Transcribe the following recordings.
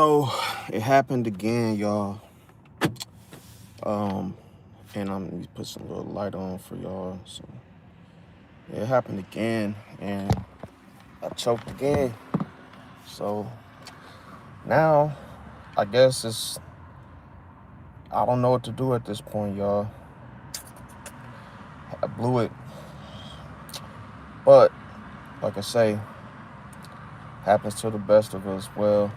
Oh, it happened again, y'all. Um, and I'm gonna put some little light on for y'all. So it happened again, and I choked again. So now, I guess I don't know what to do at this point, y'all. I blew it, but like I say, happens to the best of us. Well,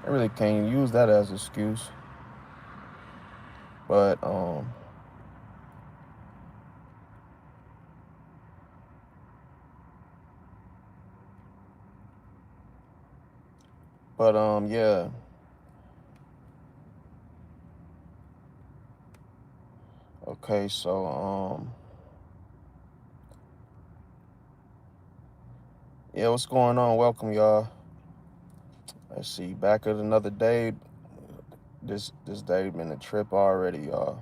I really can't use that as an excuse, but yeah. Okay, so yeah, what's going on? Welcome, y'all. Let's see, back at another day. This day been a trip already, y'all.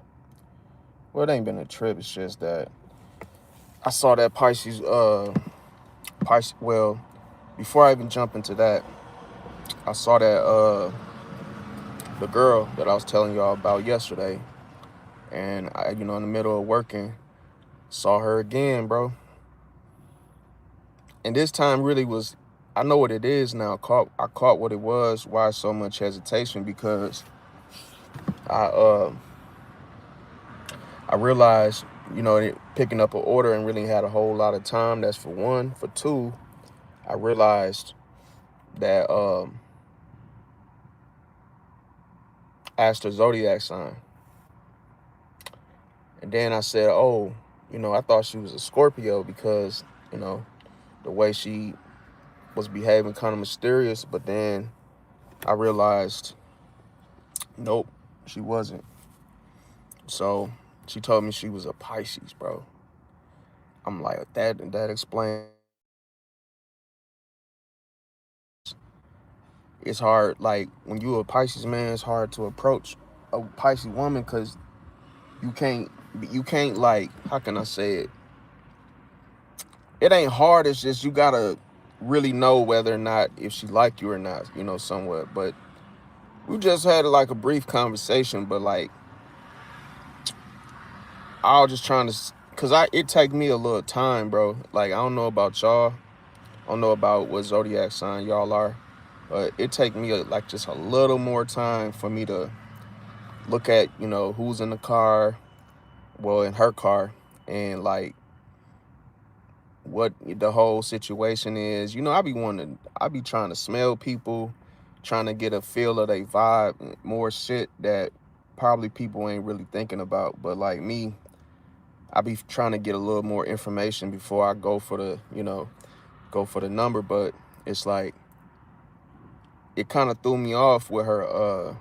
Well, it ain't been a trip. It's just that I saw that Pisces. Well, before I even jump into that, I saw that the girl that I was telling y'all about yesterday, and in the middle of working, saw her again, bro. And this time really was, I know what it is now. I caught what it was. Why so much hesitation? Because I uh I realized, picking up an order and really had a whole lot of time. That's for one. For two, I realized that asked her zodiac sign. And then I said, oh, I thought she was a Scorpio because, you know, the way she was behaving kind of mysterious. But then I realized, nope, she wasn't. So she told me she was a Pisces, bro. I'm like, that explains. It's hard, like when you a Pisces man, it's hard to approach a Pisces woman because you can't you can't, like, how can I say it? It ain't hard, it's just you gotta really know whether or not if she like you or not, somewhat. But we just had like a brief conversation, but like I was just trying to, cause it take me a little time, bro. Like I don't know about y'all, I don't know about what zodiac sign y'all are, but it take me like just a little more time for me to look at, who's in the car, well, in her car, and like what the whole situation is. I be trying to smell people, trying to get a feel of their vibe, more shit that probably people ain't really thinking about. But like me, I be trying to get a little more information before I go for the number. But it's like it kind of threw me off with her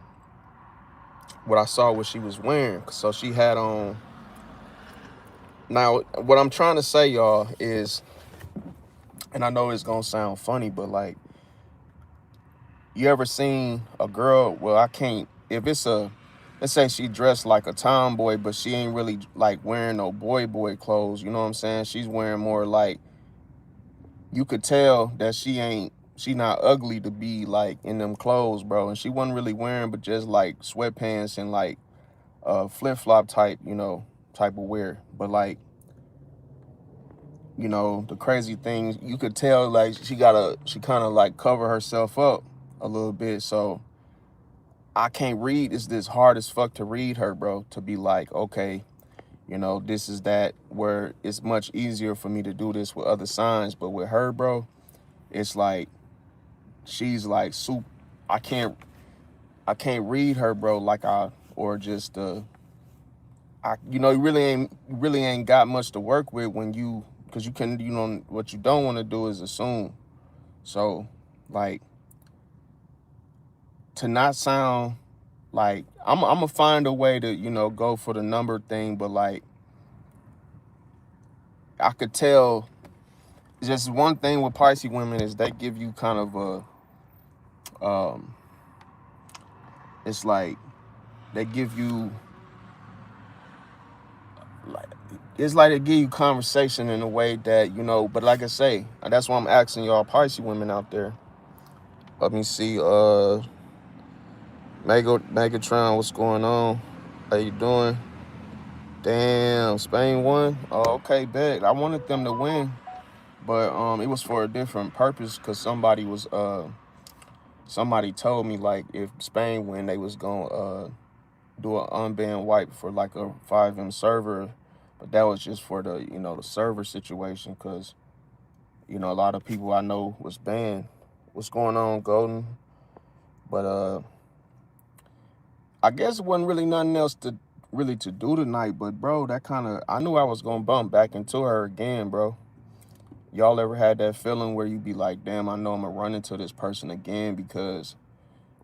what I saw what she was wearing. So she had on, now what I'm trying to say, y'all, is, and I know it's gonna sound funny, but like, you ever seen a girl? Well, I can't. If it's let's say she dressed like a tomboy, but she ain't really like wearing no boy clothes. You know what I'm saying? She's wearing more like, you could tell that she not ugly to be like in them clothes, bro. And she wasn't really wearing, but just like sweatpants and like flip flop type, type of wear. But like, the crazy thing, you could tell like she kind of like cover herself up a little bit. So I can't read. It's this hard as fuck to read her, bro. To be like, okay, this is that, where it's much easier for me to do this with other signs. But with her, bro, it's like she's like soup. I can't I can't read her, bro. Like or just you really ain't got much to work with when because you can, what you don't want to do is assume. So like, to not sound like I'm gonna find a way to go for the number thing, but like I could tell, just one thing with Pisces women is they give you kind of it's like they give you, like, it's like they give you conversation in a way that, but like I say, that's why I'm asking y'all Pisces women out there. Let me see, Megatron, what's going on? How you doing? Damn, Spain won. Oh, okay, bet. I wanted them to win, but it was for a different purpose because somebody told me like if Spain win, they was gonna do an unbanned wipe for like a 5M server, but that was just for the the server situation because a lot of people I know was banned. What's going on, Golden? But I guess it wasn't really nothing else to do tonight. But bro, that kind of I knew I was gonna bump back into her again, bro. Y'all ever had that feeling where you be like, damn, I know I'm gonna run into this person again because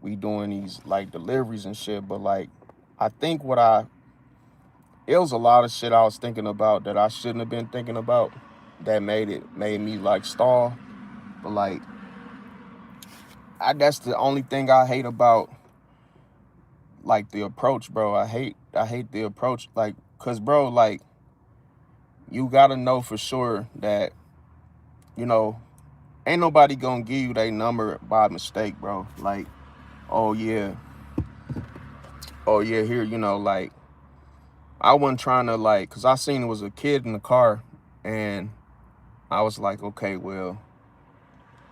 we doing these like deliveries and shit. But like, I think it was a lot of shit I was thinking about that I shouldn't have been thinking about that made me like stall. But like, that's the only thing I hate about like the approach, bro. I hate the approach, like, cause bro, like, you gotta know for sure that you know ain't nobody gonna give you their number by mistake, bro. Like, oh yeah, here, like, I wasn't trying to like, cause I seen it was a kid in the car, and I was like, okay, well,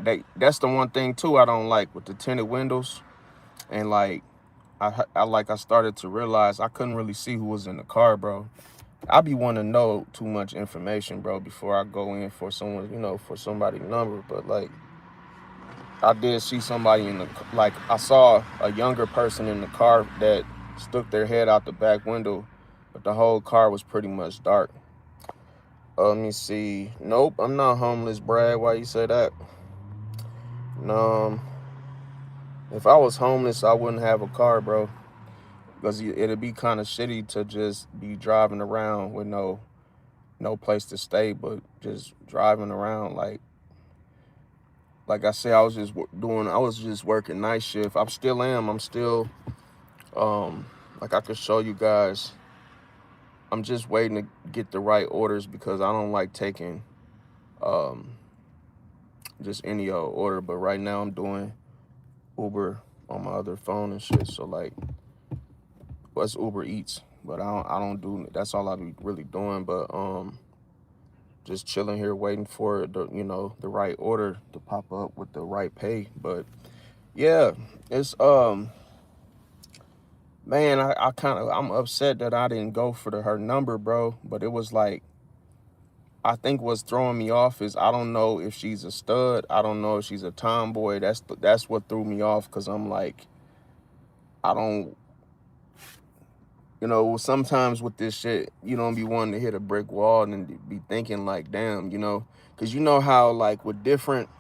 that's the one thing too I don't like with the tinted windows, and like, I started to realize I couldn't really see who was in the car, bro. I be wanting to know too much information, bro, before I go in for someone, for somebody's number. But like, I did see somebody like, I saw a younger person in the car that stuck their head out the back window, but the whole car was pretty much dark. Let me see. Nope, I'm not homeless, Brad. Why you say that? No, if I was homeless, I wouldn't have a car, bro, because it'd be kind of shitty to just be driving around with no place to stay, but just driving around. Like I said, I was just working night shift. I'm still, like, I could show you guys. I'm just waiting to get the right orders because I don't like taking um, just any old order. But right now I'm doing Uber on my other phone and shit. So like, what's Uber Eats? But I don't do. That's all I be really doing. But just chilling here waiting for the right order to pop up with the right pay. But yeah, it's man, I'm upset that I didn't go for her number, bro. But it was like, I think what's throwing me off is I don't know if she's a stud. I don't know if she's a tomboy. That's what threw me off, because I'm like, I don't, sometimes with this shit, you don't be wanting to hit a brick wall and be thinking like, damn, because you know how like with different,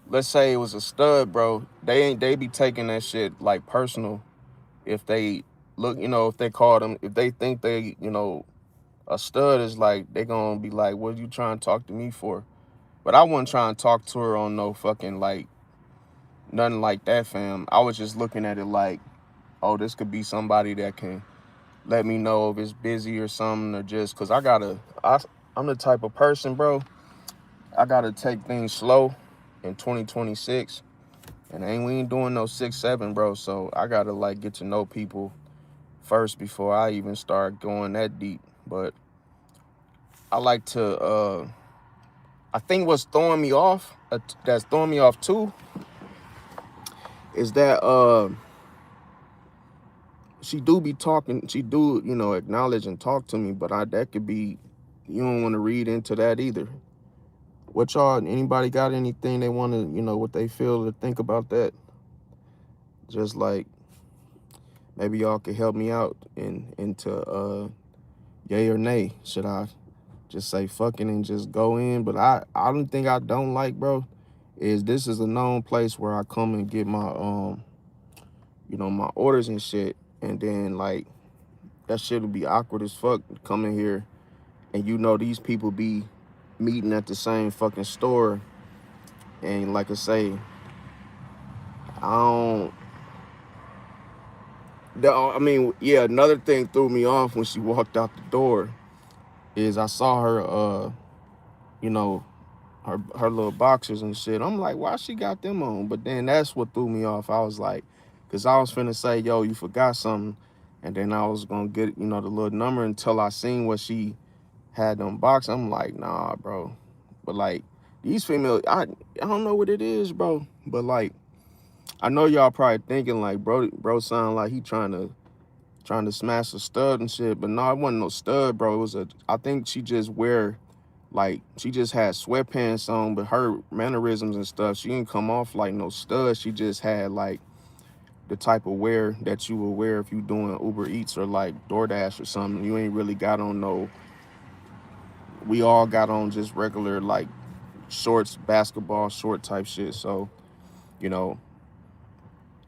let's say it was a stud, bro, they be taking that shit like personal. If they look, if they call them, if they think they, a stud is like, they gonna be like, what are you trying to talk to me for? But I wasn't trying to talk to her on no fucking like nothing like that, fam. I was just looking at it like, oh, this could be somebody that can let me know if it's busy or something, or just because I'm the type of person, bro, I gotta take things slow in 2026. And we ain't doing no 6-7, bro. So I gotta like get to know people first before I even start going that deep. But I like to I think what's throwing me off, that's throwing me off too, is that she do be talking, she do, acknowledge and talk to me, but that could be, you don't want to read into that either. What y'all, anybody got anything they want to, what they feel or think about that? Just like, maybe y'all could help me out into yay or nay. Should I just say fucking and just go in? But I don't think I don't like, bro, is this is a known place where I come and get my my orders and shit, and then like, that shit would be awkward as fuck coming here, and these people be meeting at the same fucking store, and like I say, I don't. I mean, yeah. Another thing threw me off when she walked out the door is I saw her, you know, her little boxers and shit. I'm like, why she got them on? But then that's what threw me off. I was like, Because I was finna say, yo, you forgot something. And then I was gonna get, the little number until I seen what she had them box. I'm like, nah, bro. But like these females, I don't know what it is, bro. But like I know y'all probably thinking like bro sound like he trying to smash a stud and shit. But no, it wasn't no stud, bro. It was I think she just she just had sweatpants on, but her mannerisms and stuff, she didn't come off like no stud. She just had like the type of wear that you will wear if you doing Uber Eats or like DoorDash or something. You ain't really got on no. We all got on just regular like shorts, basketball short type shit. So you know,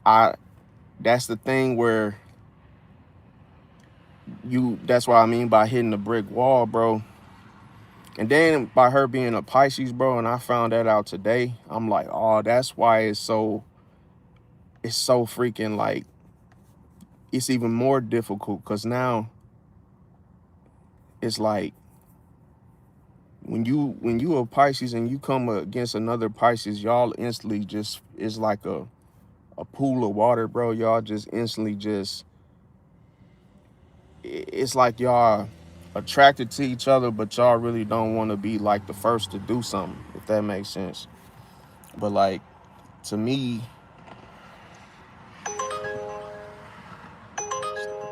I that's the thing where that's what I mean by hitting the brick wall, bro. And then by her being a Pisces, bro, and I found that out today, I'm like, oh, that's why it's so freaking like it's even more difficult because now it's like when you a Pisces and you come against another Pisces, y'all instantly just it's like a pool of water, bro. Y'all just instantly just it's like y'all attracted to each other, but y'all really don't want to be like the first to do something, if that makes sense. But like to me,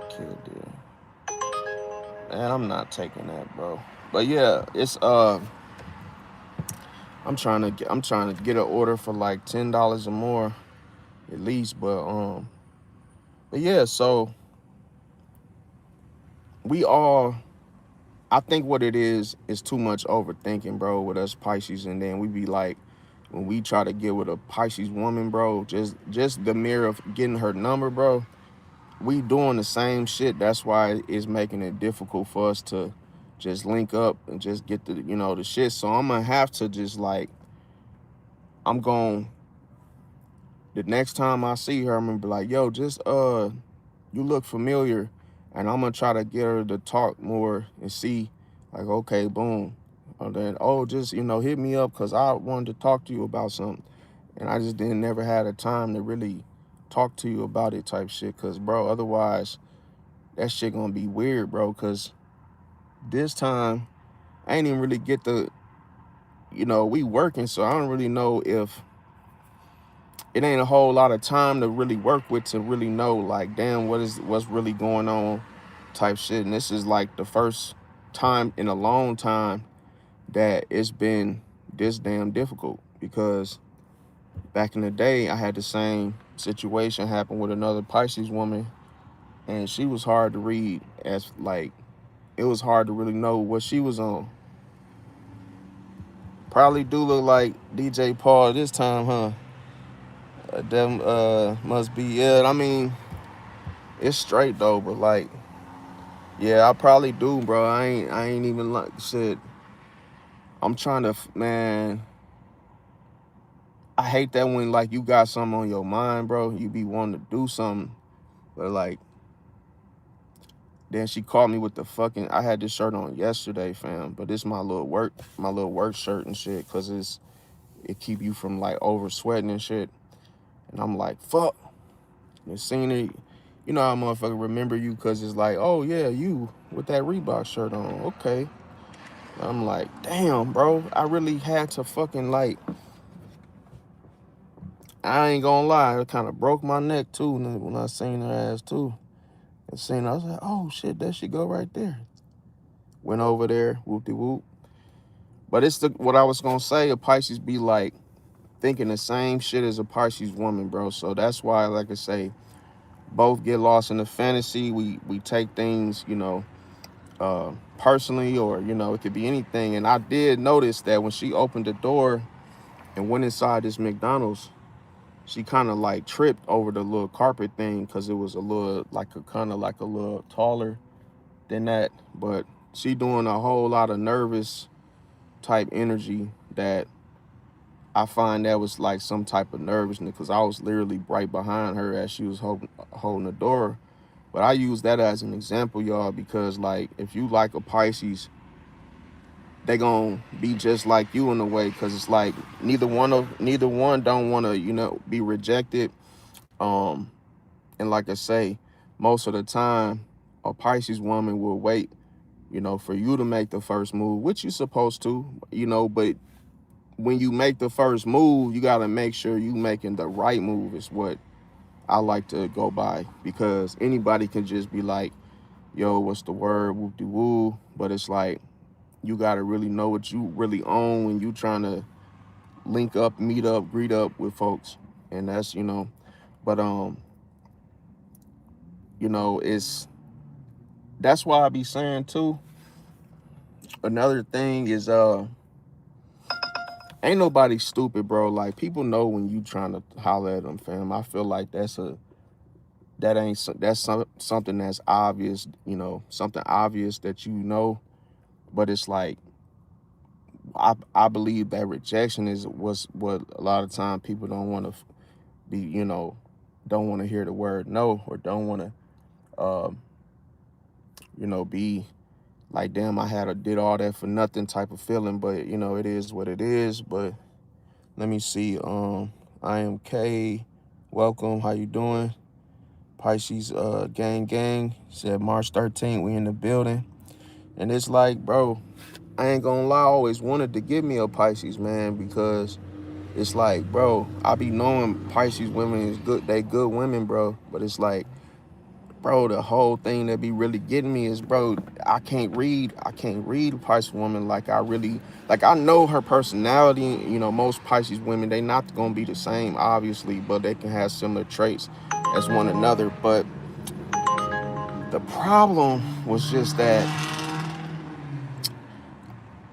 kid, man, I'm not taking that, bro. But yeah, it's I'm trying to get an order for like $10 or more at least. But yeah, so we all I think what it is too much overthinking, bro, with us Pisces, and then we be like when we try to get with a Pisces woman, bro, just the mere of getting her number, bro, we doing the same shit. That's why it's making it difficult for us to just link up and just get the shit. So I'm gonna have to just like I'm going the next time I see her, I'm gonna be like, yo, just you look familiar, and I'm gonna try to get her to talk more and see, like, okay, boom, and then just hit me up because I wanted to talk to you about something, and I just didn't never had a time to really talk to you about it type shit, cause bro, otherwise that shit gonna be weird, bro, cause this time I ain't even really get the, we working, so I don't really know if it ain't a whole lot of time to really work with to really know like damn what's really going on type shit. And this is like the first time in a long time that it's been this damn difficult, because back in the day I had the same situation happen with another Pisces woman, and she was hard to read, as like it was hard to really know what she was on. Probably do look like DJ Paul this time, huh? Them must be, yeah, I mean it's straight though, but like, yeah, I probably do, bro. I ain't even like shit. I'm trying to, man. I hate that when like you got something on your mind, bro. You be wanting to do something, but like, then she called me with the fucking. I had this shirt on yesterday, fam, but it's my little work shirt and shit, cause it keep you from like over sweating and shit. And I'm like, fuck. And seen it, how motherfucker remember you, cause it's like, oh yeah, you with that Reebok shirt on, okay. I'm like, damn, bro. I really had to fucking like. I ain't gonna lie, it kind of broke my neck too when I seen her ass too. And seen her, I was like, oh shit, there she go right there. Went over there, whoop de whoop. But it's what I was gonna say. A Pisces be like thinking the same shit as a Pisces woman, bro. So that's why, like I say, both get lost in the fantasy. We take things, personally, or it could be anything. And I did notice that when she opened the door and went inside this McDonald's, she kind of like tripped over the little carpet thing because it was a little like a kind of like a little taller than that. But she doing a whole lot of nervous type energy that I find that was like some type of nervousness, because I was literally right behind her as she was holding the door. But I use that as an example, y'all, because like if you like a Pisces, they gonna be just like you in a way, because it's like neither one don't want to be rejected. Um, And like I say, most of the time, a Pisces woman will wait, for you to make the first move, which you're supposed to, but when you make the first move, you got to make sure you making the right move is what I like to go by, because anybody can just be like, yo, what's the word, whoop-de-woo, but it's like, you got to really know what you really own when you trying to link up, meet up, greet up with folks. And that's, but, that's why I be saying too, another thing is, ain't nobody stupid, bro. Like, people know when you trying to holler at them, fam. I feel like that's something that's obvious, something obvious that but it's like, I believe that rejection was what a lot of time people don't want to be, don't want to hear the word no, or don't want to, be like, damn, did all that for nothing type of feeling. But it is what it is. But let me see. I am K. Welcome. How you doing? Pisces gang said March 13th. We in the building. And it's like, bro, I ain't gonna lie, I always wanted to give me a Pisces, man, because it's like, bro, I be knowing Pisces women is good. They good women, bro. But it's like, bro, the whole thing that be really getting me is, bro, I can't read a Pisces woman like I know her personality. Most Pisces women, they not gonna be the same, obviously, but they can have similar traits as one another. But the problem was just that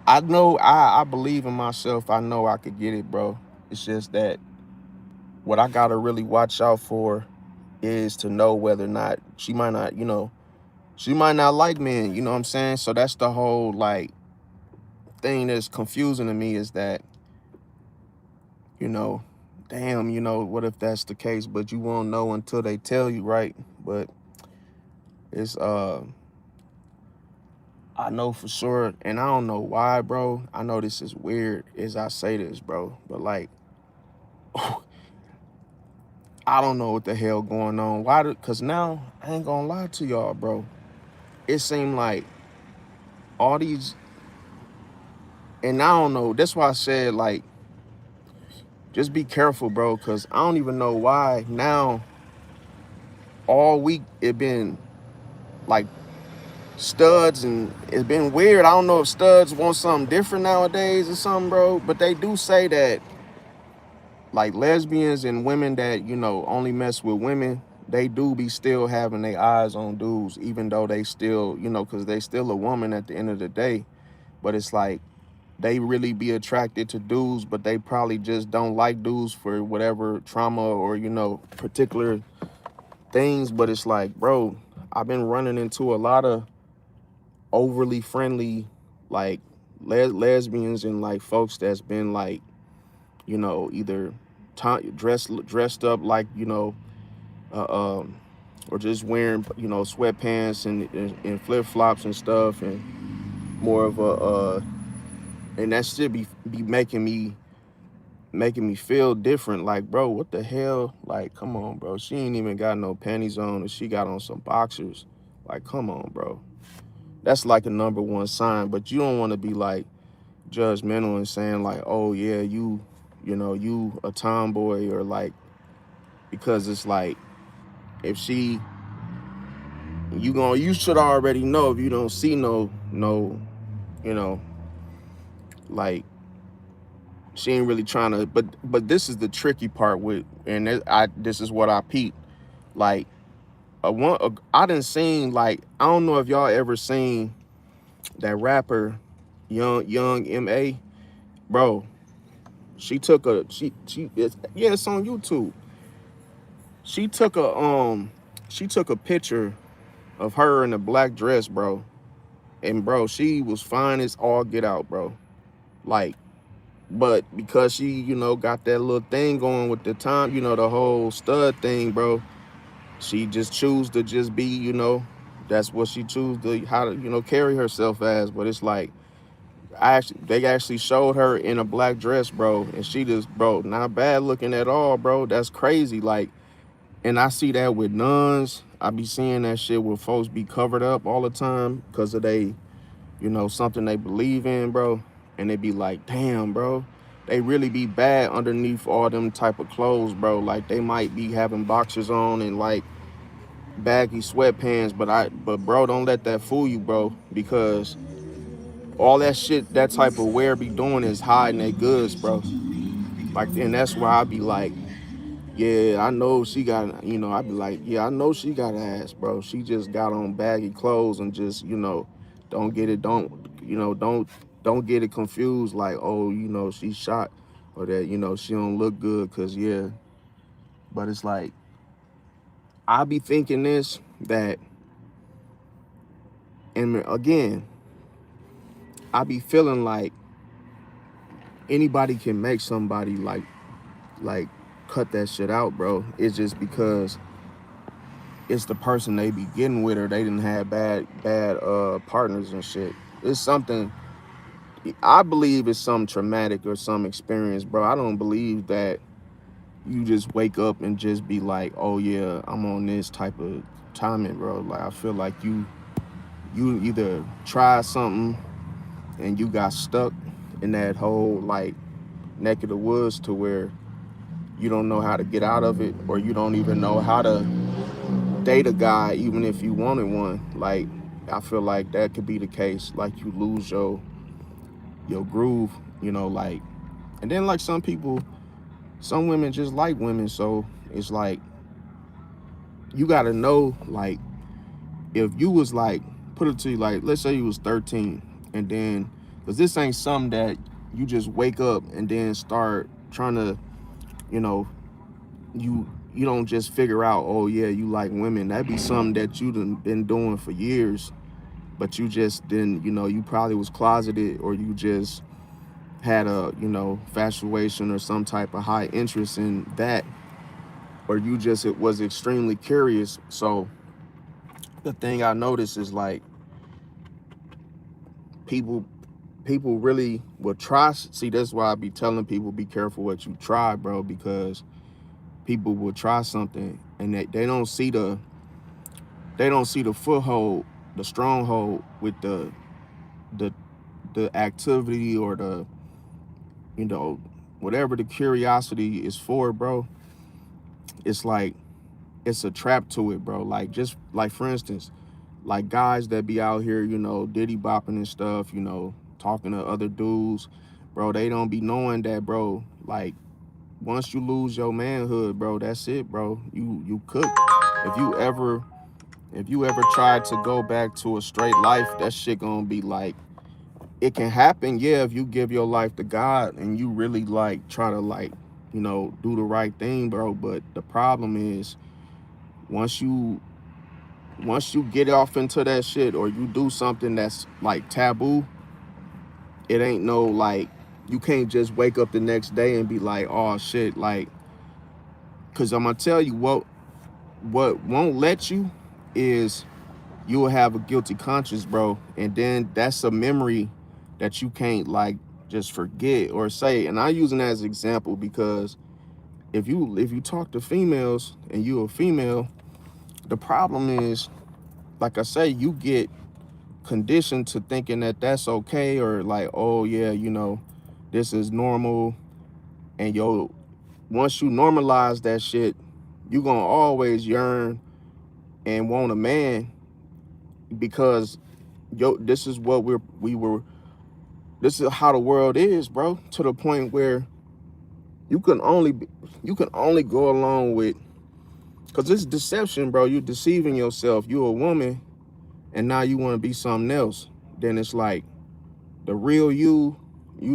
I know I believe in myself. I know I could get it, bro. It's just that what I gotta really watch out for is to know whether or not she might not like men, you know what I'm saying? So that's the whole like thing that's confusing to me, is that, damn, what if that's the case? But you won't know until they tell you, right? But it's I know for sure, and I don't know why, bro. I know this is weird as I say this, bro, but like, I don't know what the hell going on. Why? Because now, I ain't gonna lie to y'all, bro. It seemed like all these, and I don't know. That's why I said, like, just be careful, bro, because I don't even know why now all week it been like studs, and it's been weird. I don't know if studs want something different nowadays or something, bro, but they do say that like lesbians and women that, only mess with women, they do be still having their eyes on dudes, even though they still, because they still a woman at the end of the day. But it's like, they really be attracted to dudes, but they probably just don't like dudes for whatever trauma or, particular things. But it's like, bro, I've been running into a lot of overly friendly, like, lesbians and like folks that's been like, either dressed up like, or just wearing, sweatpants and flip flops and stuff, and more of a and that should be making me feel different. Like, bro, what the hell? Like, come on, bro. She ain't even got no panties on, and she got on some boxers. Like, come on, bro. That's like a number one sign. But you don't want to be like judgmental and saying like, oh yeah, you a tomboy, or like, because it's like, if you should already know, if you don't see no, you know, like, she ain't really trying to, but this is the tricky part with, and this is what I peeped. Like, I done seen, like, I don't know if y'all ever seen that rapper, Young M.A. Bro, she took it's on YouTube. She took a picture of her in a black dress, bro. And bro, she was fine as all get out, bro. Like, but because she, got that little thing going with the time, the whole stud thing, bro, she just choose to just be, that's what she choose to, how to, carry herself as. But it's like, they actually showed her in a black dress, bro, and she just, bro, not bad looking at all, bro. That's crazy. Like, And I see that with nuns. I be seeing that shit where folks be covered up all the time because of they, something they believe in, bro. And they be like, damn, bro, they really be bad underneath all them type of clothes, bro. Like they might be having boxers on and like baggy sweatpants, but bro, don't let that fool you, bro, because all that shit that type of wear be doing is hiding their goods, bro. Like, and that's why I be like, yeah, I know she got, I be like, yeah, I know she got ass, bro. She just got on baggy clothes and just, don't get it, don't get it confused like, oh, she's shot or that, she don't look good, cause yeah. But it's like, I be thinking this, that, and again, I be feeling like anybody can make somebody like cut that shit out, bro. It's just because it's the person they be getting with, or they didn't have bad partners and shit. It's something, I believe it's some traumatic or some experience, bro. I don't believe that you just wake up and just be like, oh yeah, I'm on this type of timing, bro. Like I feel like you either try something and you got stuck in that whole like neck of the woods to where you don't know how to get out of it, or you don't even know how to date a guy even if you wanted one. Like I feel like that could be the case. Like you lose your groove, like. And then like some women just like women, so it's like you gotta know, like, if you was like, put it to you, like, let's say you was 13, and then, because this ain't something that you just wake up and then start trying to, you know you don't just figure out, oh yeah, you like women. That'd be something that you done been doing for years, but you just didn't, you probably was closeted, or you just had a, infatuation or some type of high interest in that, or you just, it was extremely curious. So the thing I noticed is like people people really will try. See, that's why I be telling people, be careful what you try, bro, because people will try something and they don't see the foothold, the stronghold with the the activity, or the, you know whatever the curiosity is for, bro. It's like it's a trap to it, bro. Like, just like, for instance, like guys that be out here, diddy bopping and stuff, talking to other dudes, bro. They don't be knowing that, bro. Like, once you lose your manhood, bro, that's it, bro. You cook. If you ever try to go back to a straight life, that shit gonna be like, it can happen, yeah, if you give your life to God and you really like try to like, do the right thing, bro. But the problem is, once you get off into that shit, or you do something that's like taboo, it ain't no like, you can't just wake up the next day and be like, oh shit, like, cause I'm gonna tell you what won't let you is, you will have a guilty conscience, bro. And then that's a memory that you can't like just forget or say. And I using that as an example because if you talk to females and you a female, the problem is, like I say, you get conditioned to thinking that that's okay, or like, oh yeah, this is normal. And once you normalize that shit, you gonna always yearn and want a man, because this is what we were this is how the world is, bro. To the point where you can only go along with, because it's deception, bro. You're deceiving yourself. You're a woman, and now you want to be something else. Then it's like, the real you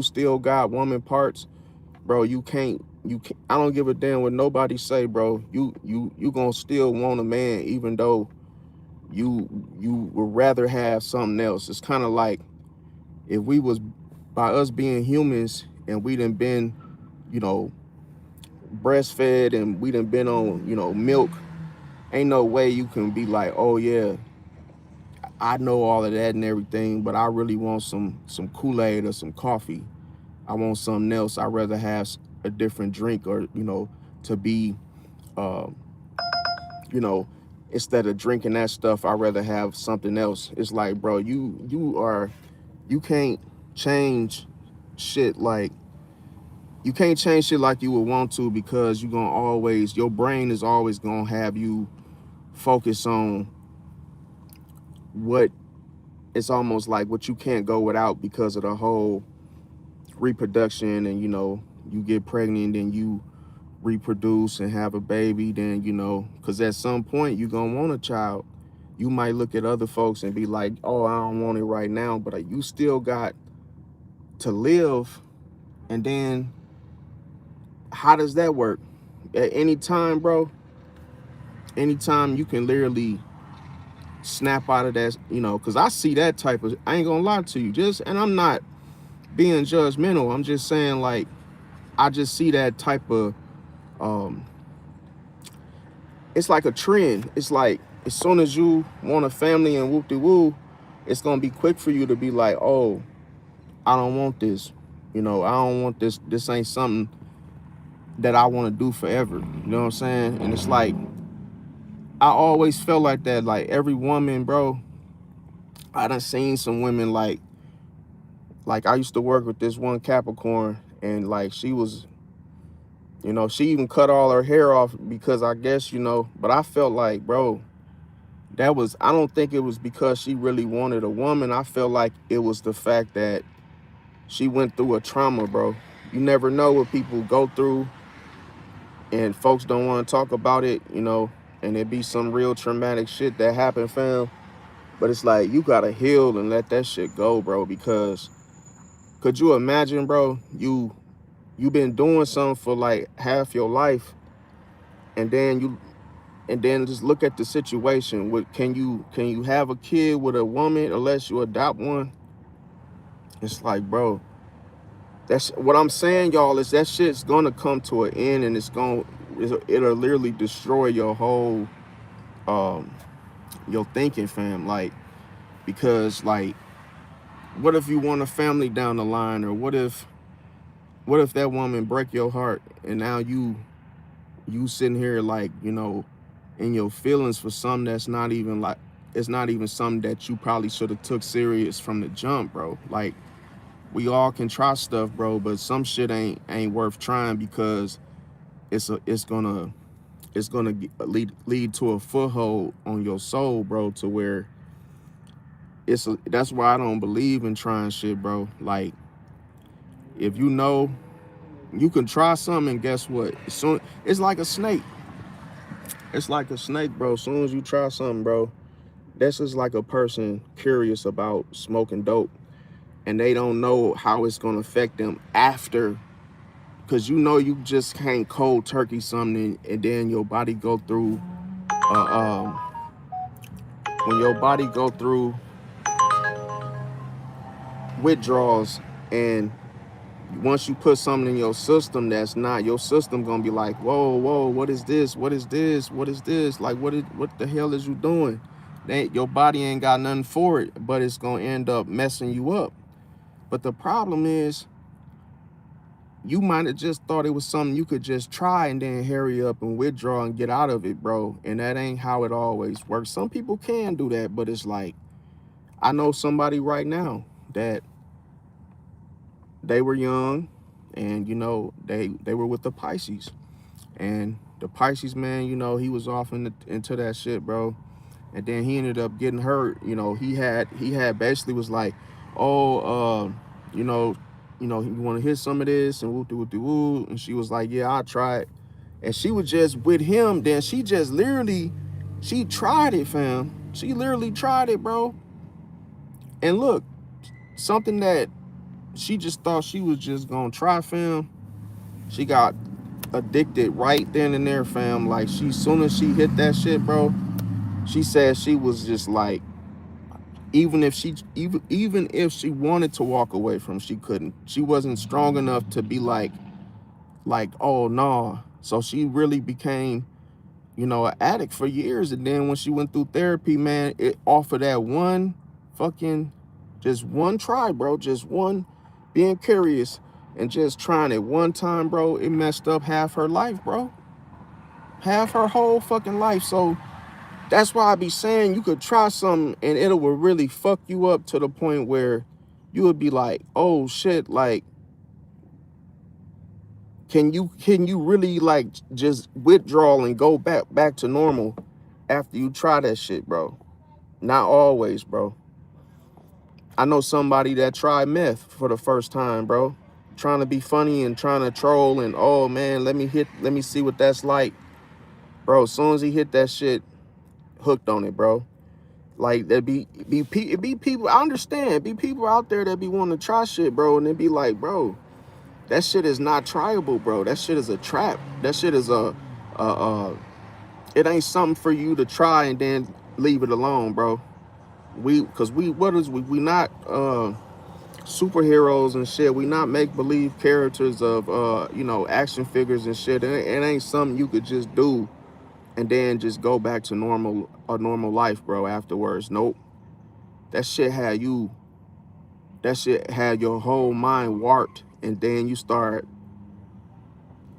still got woman parts, bro. You can't. I don't give a damn what nobody say, bro. You gonna still want a man, even though you would rather have something else. It's kind of like, if we was, by us being humans, and we done been, you know, breastfed, and we done been on, milk, ain't no way you can be like, oh yeah, I know all of that and everything, but I really want some Kool-Aid or some coffee. I want something else. I'd rather have a different drink, or, to be, uh, you know, instead of drinking that stuff, I'd rather have something else. It's like, bro, you can't change shit like you can't change shit like you would want to, because you're gonna always, your brain is always gonna have you focus on what, it's almost like what you can't go without, because of the whole reproduction. And you get pregnant and you reproduce and have a baby, then because at some point you're gonna want a child. You might look at other folks and be like, oh, I don't want it right now, but you still got to live. And then how does that work? At any time, bro, anytime you can literally snap out of that, because I see that type of, I ain't gonna lie to you, and I'm not being judgmental, I'm just saying, like, I just see that type of, it's like a trend. It's like, as soon as you want a family and whoop-de-woo, it's gonna be quick for you to be like, oh, I don't want this. I don't want this. This ain't something that I want to do forever. You know what I'm saying? And it's like, I always felt like that. Like, every woman, bro, I done seen some women like I used to work with this one Capricorn, and like, she was, she even cut all her hair off because I guess, but I felt like, bro, I don't think it was because she really wanted a woman. I felt like it was the fact that she went through a trauma, bro. You never know what people go through, and folks don't want to talk about it, and it be some real traumatic shit that happened, fam. But it's like, you gotta heal and let that shit go, bro, because could you imagine, bro, you been doing something for like half your life, and then just look at the situation. Can you have a kid with a woman unless you adopt one? It's like, bro, that's what I'm saying, y'all, is that shit's gonna come to an end, and it'll literally destroy your whole your thinking, fam. Like, because, like, what if you want a family down the line, or what if that woman break your heart, and now you sitting here, like, in your feelings for something that's not even, like, it's not even something that you probably should have took serious from the jump, bro. Like, we all can try stuff, bro, but some shit ain't worth trying, because it's gonna lead to a foothold on your soul, bro, to where that's why I don't believe in trying shit, bro. Like, if you can try something, and guess what? It's like a snake. It's like a snake, bro. As soon as you try something, bro, that's just like a person curious about smoking dope, and they don't know how it's gonna affect them after, because you just can't cold turkey something, and then your body go through when your body go through withdrawals, and once you put something in your system that's not, your system gonna be like, whoa, what is this? What is this? What is this? Like, what the hell is you doing? Your body ain't got nothing for it, but it's gonna end up messing you up. But the problem is, you might have just thought it was something you could just try and then hurry up and withdraw and get out of it, bro. And that ain't how it always works. Some people can do that, but it's like, I know somebody right now that they were young, and they were with the Pisces, and the Pisces, man, he was off into that shit, bro. And then he ended up getting hurt. He had basically was like, oh, you want to hit some of this, and woo. And she was like, yeah, I'll try it. And she was just with him. Then she just literally, she tried it, fam. She literally tried it, bro. And look, something that she just thought she was just gonna try, fam, she got addicted right then and there, fam. Like, soon as she hit that shit, bro, she said she was just like, even if she wanted to walk away from, she couldn't. She wasn't strong enough to be like, oh, no. So she really became, an addict for years. And then when she went through therapy, man, it offered that just one try, bro, just one, being curious and just trying it one time, bro, it messed up half her life, bro. Have her whole fucking life. So that's why I be saying you could try something and it will really fuck you up to the point where you would be like, oh shit, like, can you really like just withdraw and go back to normal after you try that shit, bro? Not always, bro. I know somebody that tried meth for the first time, bro. Trying to be funny and trying to troll and, oh man, let me see what that's like. Bro, as soon as he hit that shit, hooked on it, bro. Like there be people, I understand, be people out there that be wanting to try shit, bro, and they be like, bro, that shit is not tryable, bro. That shit is a trap. That shit is it ain't something for you to try and then leave it alone, bro. Cause we not superheroes and shit. We not make believe characters of action figures and shit. It ain't something you could just do and then just go back to normal life, bro, afterwards. Nope. That shit had your whole mind warped, and then you start.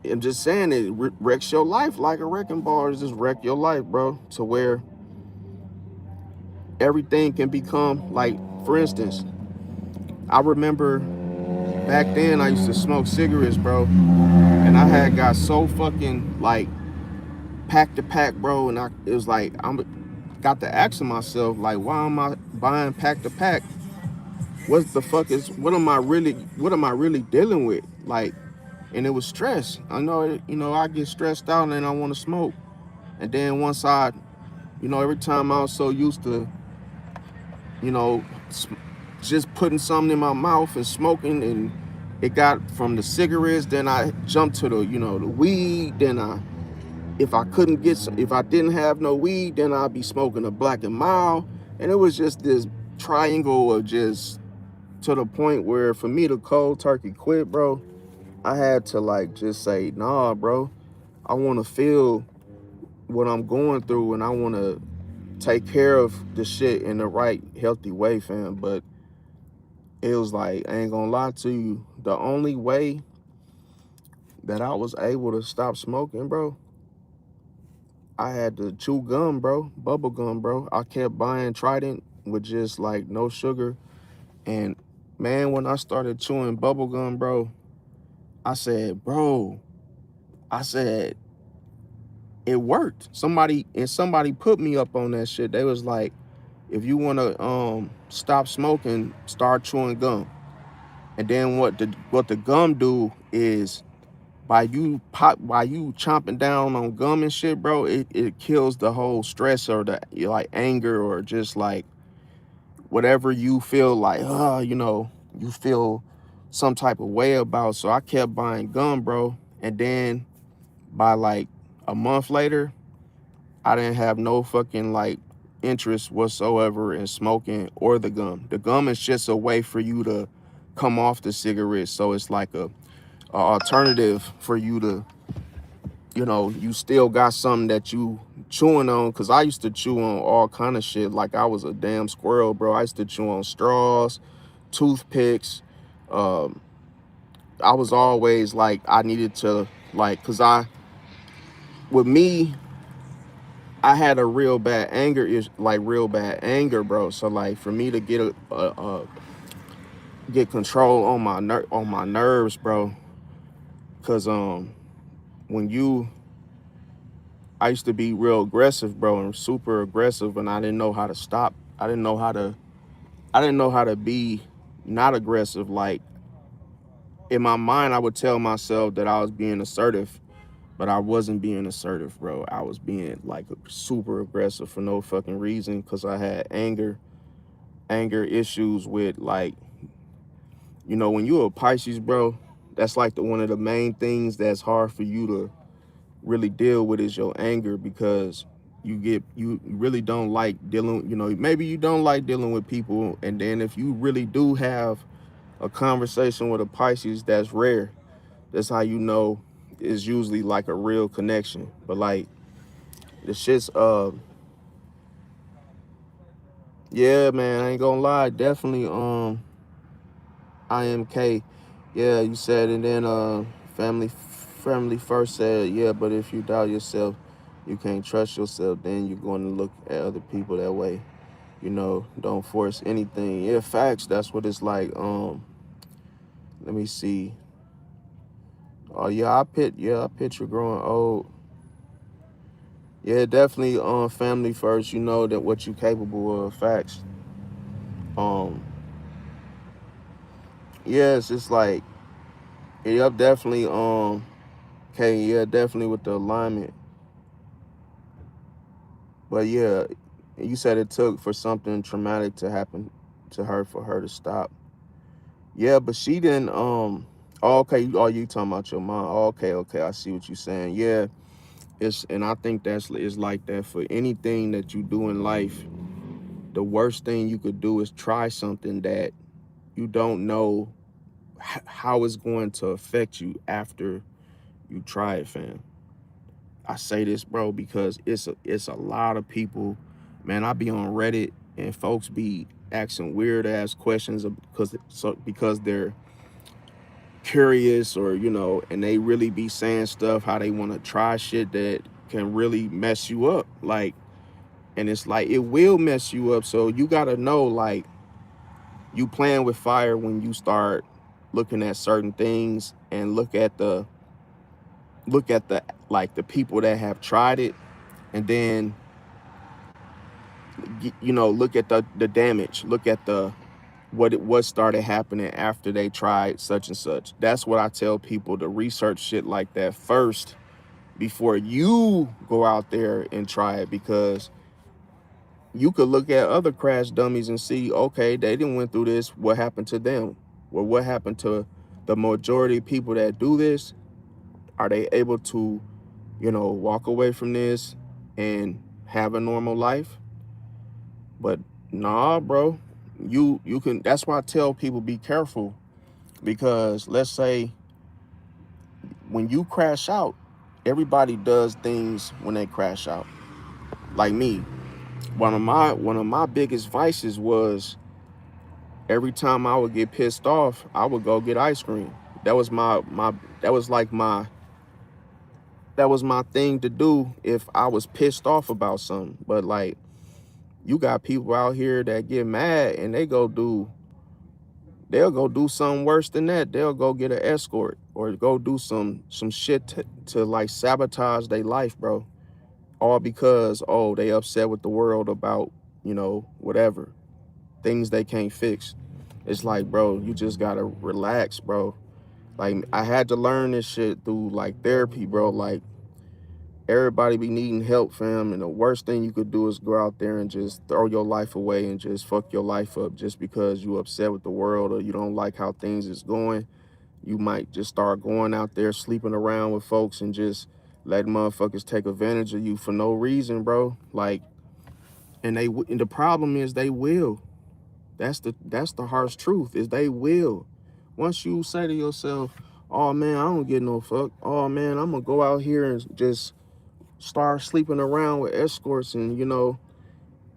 I'm just saying it wrecks your life like a wrecking ball. Just wreck your life, bro, to where everything can become like, for instance, I remember back then I used to smoke cigarettes, bro, and I had got so fucking like pack to pack, bro, and it was like I'm got to asking myself like, why am I buying pack to pack? What am I really dealing with? Like, and it was stress. I know, I get stressed out and I want to smoke. And then once every time I was so used to, you know, just putting something in my mouth and smoking, and it got from the cigarettes, then I jumped to the weed. Then if I didn't have no weed, then I'd be smoking a Black and Mild. And it was just this triangle of just, to the point where for me to cold turkey quit, bro, I had to like just say, nah, bro, I want to feel what I'm going through and I want to take care of the shit in the right, healthy way, fam. But it was like, I ain't gonna lie to you, the only way that I was able to stop smoking, bro, I had to chew gum, bro, bubble gum, bro. I kept buying Trident with just like no sugar. And man, when I started chewing bubble gum, bro, I said, it worked. Somebody put me up on that shit. They was like, if you want to stop smoking, start chewing gum. And then what the gum do is, by you chomping down on gum and shit, bro, it kills the whole stress or the like anger or just like whatever you feel like, you feel some type of way about. So I kept buying gum, bro. And then by like a month later, I didn't have no fucking like interest whatsoever in smoking or the gum. The gum is just a way for you to come off the cigarette. So it's like a alternative for you to, you still got something that you chewing on. Cause I used to chew on all kind of shit. Like I was a damn squirrel, bro. I used to chew on straws, toothpicks. Um, I was always like, I needed to like, cause with me, I had a real bad anger, bro. So like for me to get control on my nerves, bro. Cause when I used to be real aggressive, bro, and super aggressive, and I didn't know how to stop. I didn't know how to be not aggressive. Like in my mind, I would tell myself that I was being assertive, but I wasn't being assertive, bro. I was being like super aggressive for no fucking reason, because I had anger issues with like, when you're a Pisces, bro, that's like one of the main things that's hard for you to really deal with is your anger, because you really don't like dealing, maybe you don't like dealing with people. And then if you really do have a conversation with a Pisces, that's rare. That's how you know it's usually like a real connection. But like the shit's yeah, man, I ain't gonna lie, definitely IMK. Yeah, you said. And then family first said, yeah, but if you doubt yourself, you can't trust yourself, then you're going to look at other people that way. You know, don't force anything. Yeah, facts. That's what it's like. Let me see. Oh yeah, I picture growing old. Yeah, definitely family first, you know that what you capable of, facts. Um yes, it's like yeah, definitely okay, yeah, definitely with the alignment. But yeah, you said it took for something traumatic to happen to her for her to stop. Yeah, but she didn't oh, okay, oh you talking about your mom. Oh, okay, I see what you're saying. Yeah, it's and I think it's like that for anything that you do in life. The worst thing you could do is try something that you don't know how it's going to affect you after you try it, fam. I say this, bro, because it's a lot of people, man. I be on Reddit and folks be asking weird ass questions because they're curious or and they really be saying stuff how they want to try shit that can really mess you up, like, and it's like it will mess you up. So you gotta know, like, you playing with fire when you start looking at certain things and look at the like the people that have tried it, and then look at the damage, look at what started happening after they tried such and such. That's what I tell people, to research shit like that first before you go out there and try it, because you could look at other crash dummies and see, okay, they didn't went through this, what happened to them? Well, what happened to the majority of people that do this? Are they able to walk away from this and have a normal life? But nah, bro, you can. That's why I tell people, be careful, because let's say when you crash out, everybody does things when they crash out. Like me, one of my biggest vices was, every time I would get pissed off, I would go get ice cream. That was my that was like my thing to do if I was pissed off about something. But like, you got people out here that get mad and they'll go do something worse than that. They'll go get an escort or go do some shit to like sabotage their life, bro. All because, oh, they upset with the world about, whatever. Things they can't fix. It's like, bro, you just gotta relax, bro. Like, I had to learn this shit through like therapy, bro. Like, everybody be needing help, fam, and the worst thing you could do is go out there and just throw your life away and just fuck your life up just because you upset with the world or you don't like how things is going. You might just start going out there sleeping around with folks and just letting motherfuckers take advantage of you for no reason, bro. Like, and the problem is they will. That's the harsh truth, is they will. Once you say to yourself, oh man, I don't get no fuck. Oh man, I'm gonna go out here and just start sleeping around with escorts, and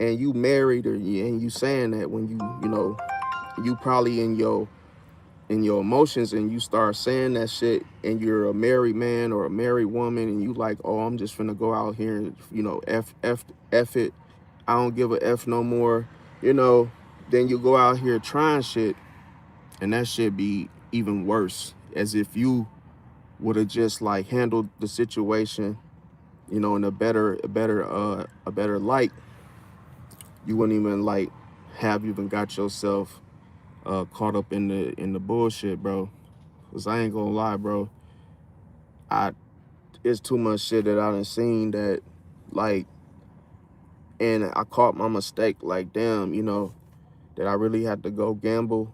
and you married, and you saying that when you probably in your emotions, and you start saying that shit, and you're a married man or a married woman, and you like, oh, I'm just finna go out here and f it, I don't give a f no more, then you go out here trying shit, and that shit be even worse, as if you would have just like handled the situation in a better light. You wouldn't even like have even got yourself caught up in the bullshit, bro. Cause I ain't gonna lie, bro. I It's too much shit that I done seen that, like, and I caught my mistake. Like, damn, did I really have to go gamble?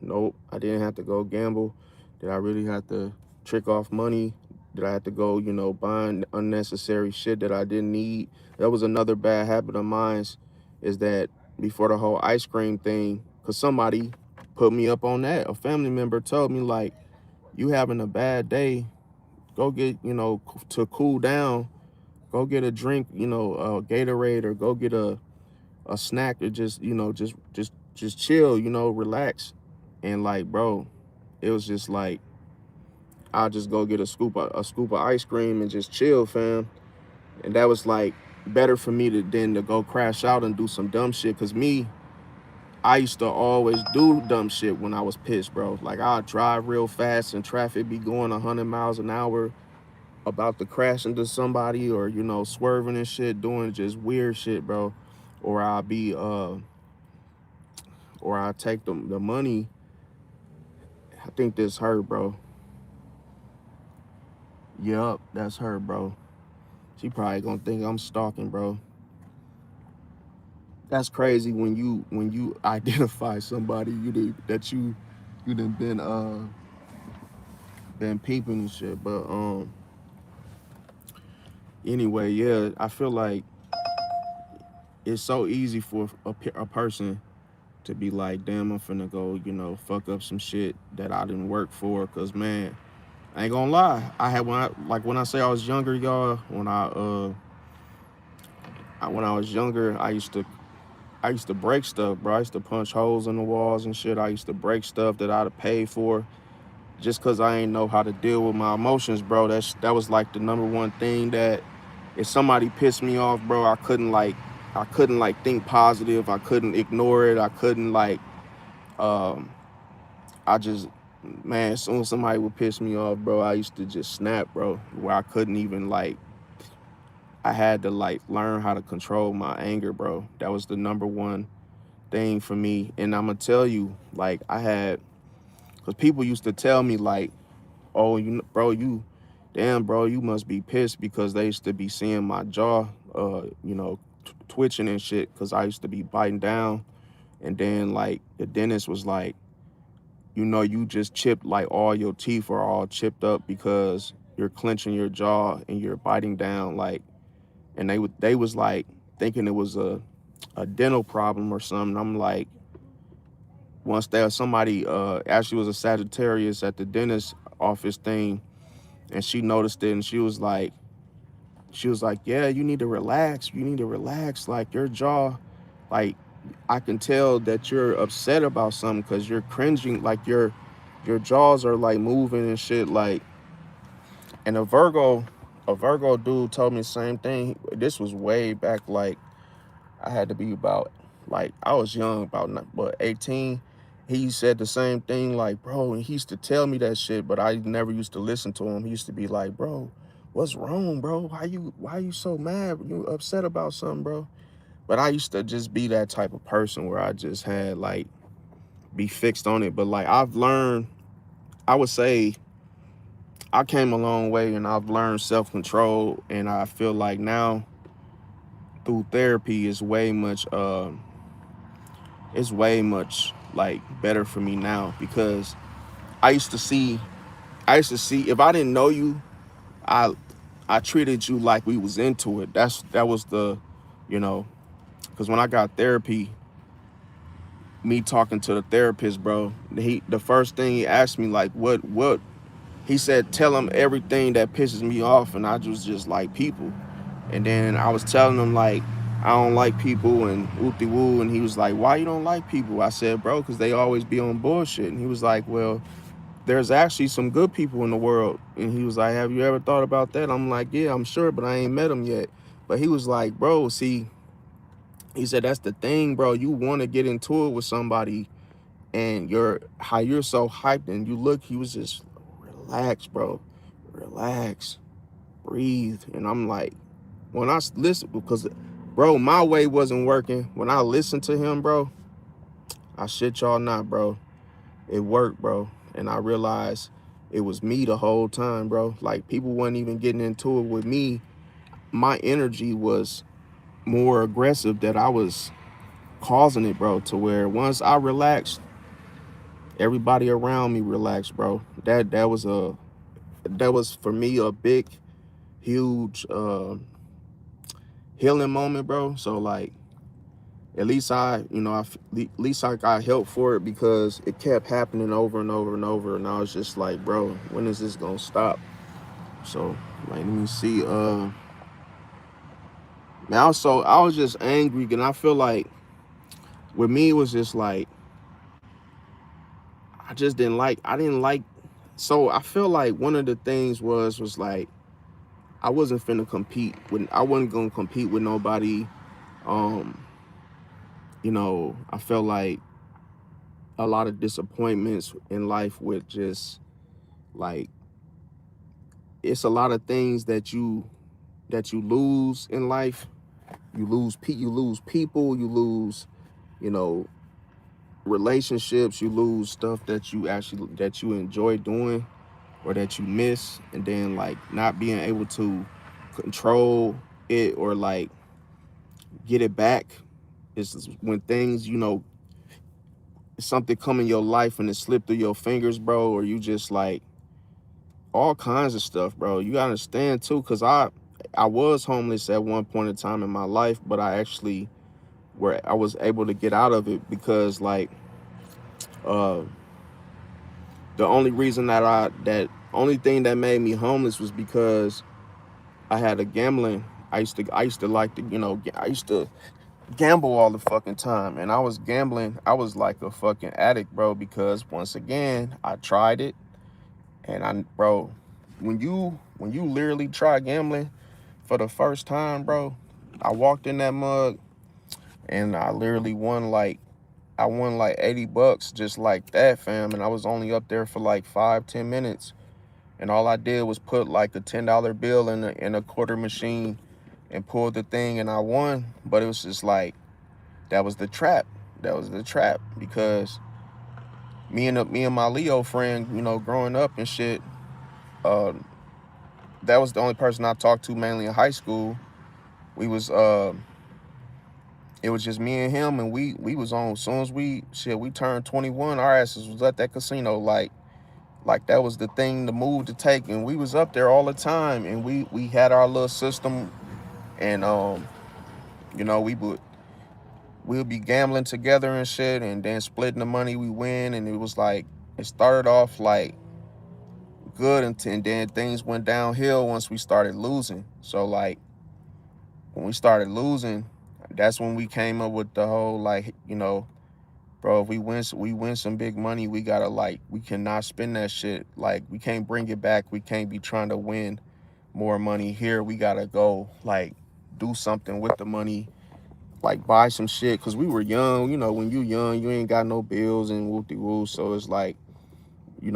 Nope, I didn't have to go gamble. Did I really have to trick off money? Did I have to go, buying unnecessary shit that I didn't need? That was another bad habit of mine, is that before the whole ice cream thing, because somebody put me up on that. A family member told me, like, you having a bad day, go get, to cool down, go get a drink, Gatorade, or go get a snack, or just, just chill, relax. And like, bro, it was just like, I'll just go get a scoop of ice cream and just chill, fam. And that was like better for me to than to go crash out and do some dumb shit. Cause me, I used to always do dumb shit when I was pissed, bro. Like I'd drive real fast and traffic be going 100 miles an hour, about to crash into somebody, or swerving and shit, doing just weird shit, bro. Or I'll be or I take the money. I think this her, bro. Yup, that's her, bro. She probably gonna think I'm stalking, bro. That's crazy when you identify somebody that you done been peeping and shit. But anyway, yeah, I feel like it's so easy for a person to be like, damn, I'm finna go, fuck up some shit that I didn't work for. Cause man, I ain't gonna lie, I had when I say I was younger, y'all, when I was younger, I used to break stuff, bro. I used to punch holes in the walls and shit. I used to break stuff that I'd have paid for just cause I ain't know how to deal with my emotions, bro. That was like the number one thing that if somebody pissed me off, bro, I couldn't like think positive. I couldn't ignore it. I couldn't like um I just man, as soon as somebody would piss me off, bro, I used to just snap, bro. Where I couldn't even like I had to like learn how to control my anger, bro. That was the number one thing for me. And I'm gonna tell you, like cause people used to tell me like, oh, damn, bro, you must be pissed because they used to be seeing my jaw, twitching and shit. Cause I used to be biting down, and then like the dentist was like, you just chipped, like all your teeth are all chipped up because you're clenching your jaw and you're biting down, like, and they was like thinking it was a dental problem or something. I'm like, once there somebody actually was a Sagittarius at the dentist office thing, and she noticed it, and she was like, yeah, you need to relax. You need to relax. Like your jaw, like I can tell that you're upset about something because you're cringing. Like your jaws are like moving and shit. Like, and a Virgo dude told me the same thing. This was way back. Like I had to be about, like I was young, about what 18. He said the same thing, like, bro, and he used to tell me that shit, but I never used to listen to him. He used to be like, bro, what's wrong, bro? Why you so mad? You upset about something, bro? But I used to just be that type of person where I just had like be fixed on it. But like I've learned, I would say I came a long way and I've learned self-control, and I feel like now through therapy it's way much like better for me now, because I used to see if I didn't know you, I I treated you like we was into it. That was the, you know, because when I got therapy, me talking to the therapist, bro, the first thing he asked me, like, what he said, tell him everything that pisses me off, and I was just like, people. And then I was telling him like I don't like people and whoopty woo, and he was like, why you don't like people? I said, bro, because they always be on bullshit. And he was like, well, there's actually some good people in the world. And he was like, have you ever thought about that? I'm like, yeah, I'm sure, but I ain't met them yet. But he was like, bro, see, he said, that's the thing, bro. You want to get into it with somebody, and you're so hyped, and you look, he was just, relax, bro, relax, breathe. And I'm like, when I listen, because, bro, my way wasn't working. When I listened to him, bro, I shit y'all not, bro, it worked, bro. And I realized it was me the whole time, bro. Like, people weren't even getting into it with me. My energy was more aggressive, that I was causing it, bro, to where once I relaxed, everybody around me relaxed, bro. That was for me a big, huge healing moment, bro. So like, at least at least I got help for it, because it kept happening over and over and over, and I was just like, bro, when is this gonna stop? So like, let me see. Man, I was just angry, and I feel like with me it was just like I didn't like. So I feel like one of the things was like I wasn't finna compete with, I wasn't gonna compete with nobody. Um, I felt like a lot of disappointments in life with just like, it's a lot of things that you lose in life. You lose people, you lose, you know, relationships, you lose stuff that you enjoy doing or that you miss, and then like not being able to control it or like get it back. It's when things, something come in your life and it slipped through your fingers, bro, or you just like all kinds of stuff, bro. You gotta understand too, because I was homeless at one point in time in my life, but I actually where I was able to get out of it because like uh the only reason that only thing that made me homeless was because I had a gambling. I used to like to, I used to gamble all the fucking time, and I was gambling. I was like a fucking addict, bro, because once again, I tried it, and bro, when you literally try gambling for the first time, bro, I walked in that mug and I literally won like $80 just like that, fam, and I was only up there for like 5-10 minutes. And all I did was put like a $10 bill in a quarter machine and pulled the thing, and I won. But it was just like, that was the trap. That was the trap because me and my Leo friend, growing up and shit, uh, that was the only person I talked to mainly in high school. We was it was just me and him, and we was on, as soon as we turned 21, our asses was at that casino, like that was the thing, the move to take, and we was up there all the time, and we had our little system, and we'll be gambling together and shit, and then splitting the money we win, and it was like, it started off like good, and then things went downhill once we started losing. So like when we started losing, that's when we came up with the whole like, bro, if we win some big money, we gotta like, we cannot spend that shit. Like, we can't bring it back. We can't be trying to win more money here. We gotta go like do something with the money, like buy some shit. Cause we were young, when you young, you ain't got no bills and whoop-de-woo. So it's like,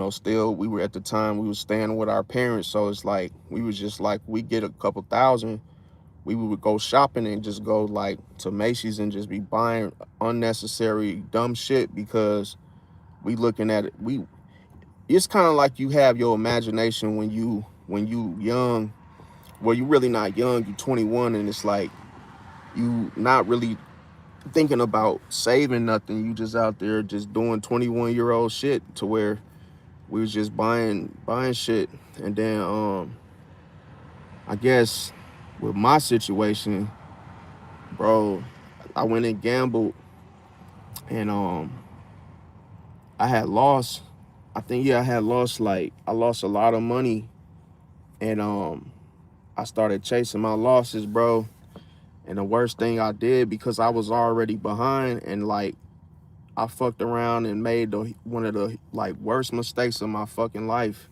still we were, at the time we was staying with our parents. So it's like, we was just like, we get a couple thousand, we would go shopping and just go like to Macy's and just be buying unnecessary dumb shit because we looking at it. It's kind of like you have your imagination when you young. Well, you really not young. You 21, and it's like you not really thinking about saving nothing. You just out there just doing 21-year-old shit, to where we was just buying shit. And then I guess with my situation, bro, I went and gambled, and I had lost. I think, yeah, I lost a lot of money, and I started chasing my losses, bro. And the worst thing I did, because I was already behind, and like I fucked around and made one of the like worst mistakes of my fucking life,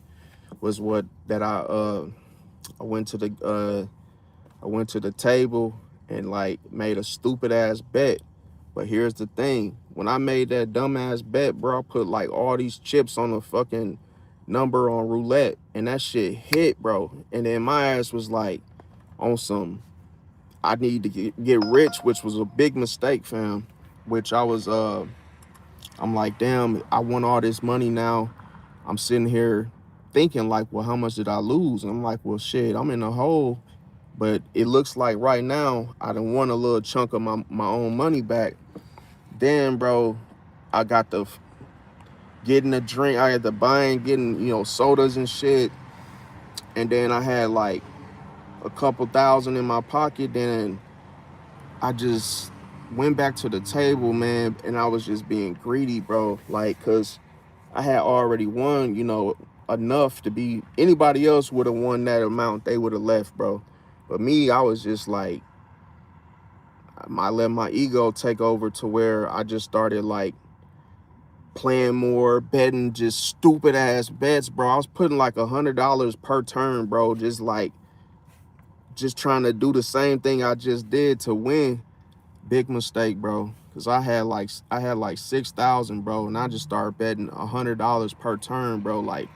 was what that I went to the table and like made a stupid ass bet. But here's the thing: when I made that dumbass bet, bro, I put like all these chips on the fucking number on roulette, and that shit hit, bro. And then my ass was like on some, I need to get rich, which was a big mistake, fam. Which I'm like, damn, I won all this money now. I'm sitting here thinking like, well, how much did I lose? And I'm like, well, shit, I'm in a hole. But it looks like right now I done won a little chunk of my own money back. Then, bro, I got the getting a drink. I had to buying, getting, sodas and shit. And then I had like a couple thousand in my pocket. Then I just went back to the table, man, and I was just being greedy, bro. Like, cause I had already won, enough to be, anybody else would have won that amount, they would have left, bro. But me, I was just like, I let my ego take over, to where I just started like playing more, betting just stupid ass bets, bro. I was putting like $100 per turn, bro. Just like just trying to do the same thing I just did to win. Big mistake, bro. Cause I had like 6,000, bro, and I just started betting $100 per turn, bro. Like,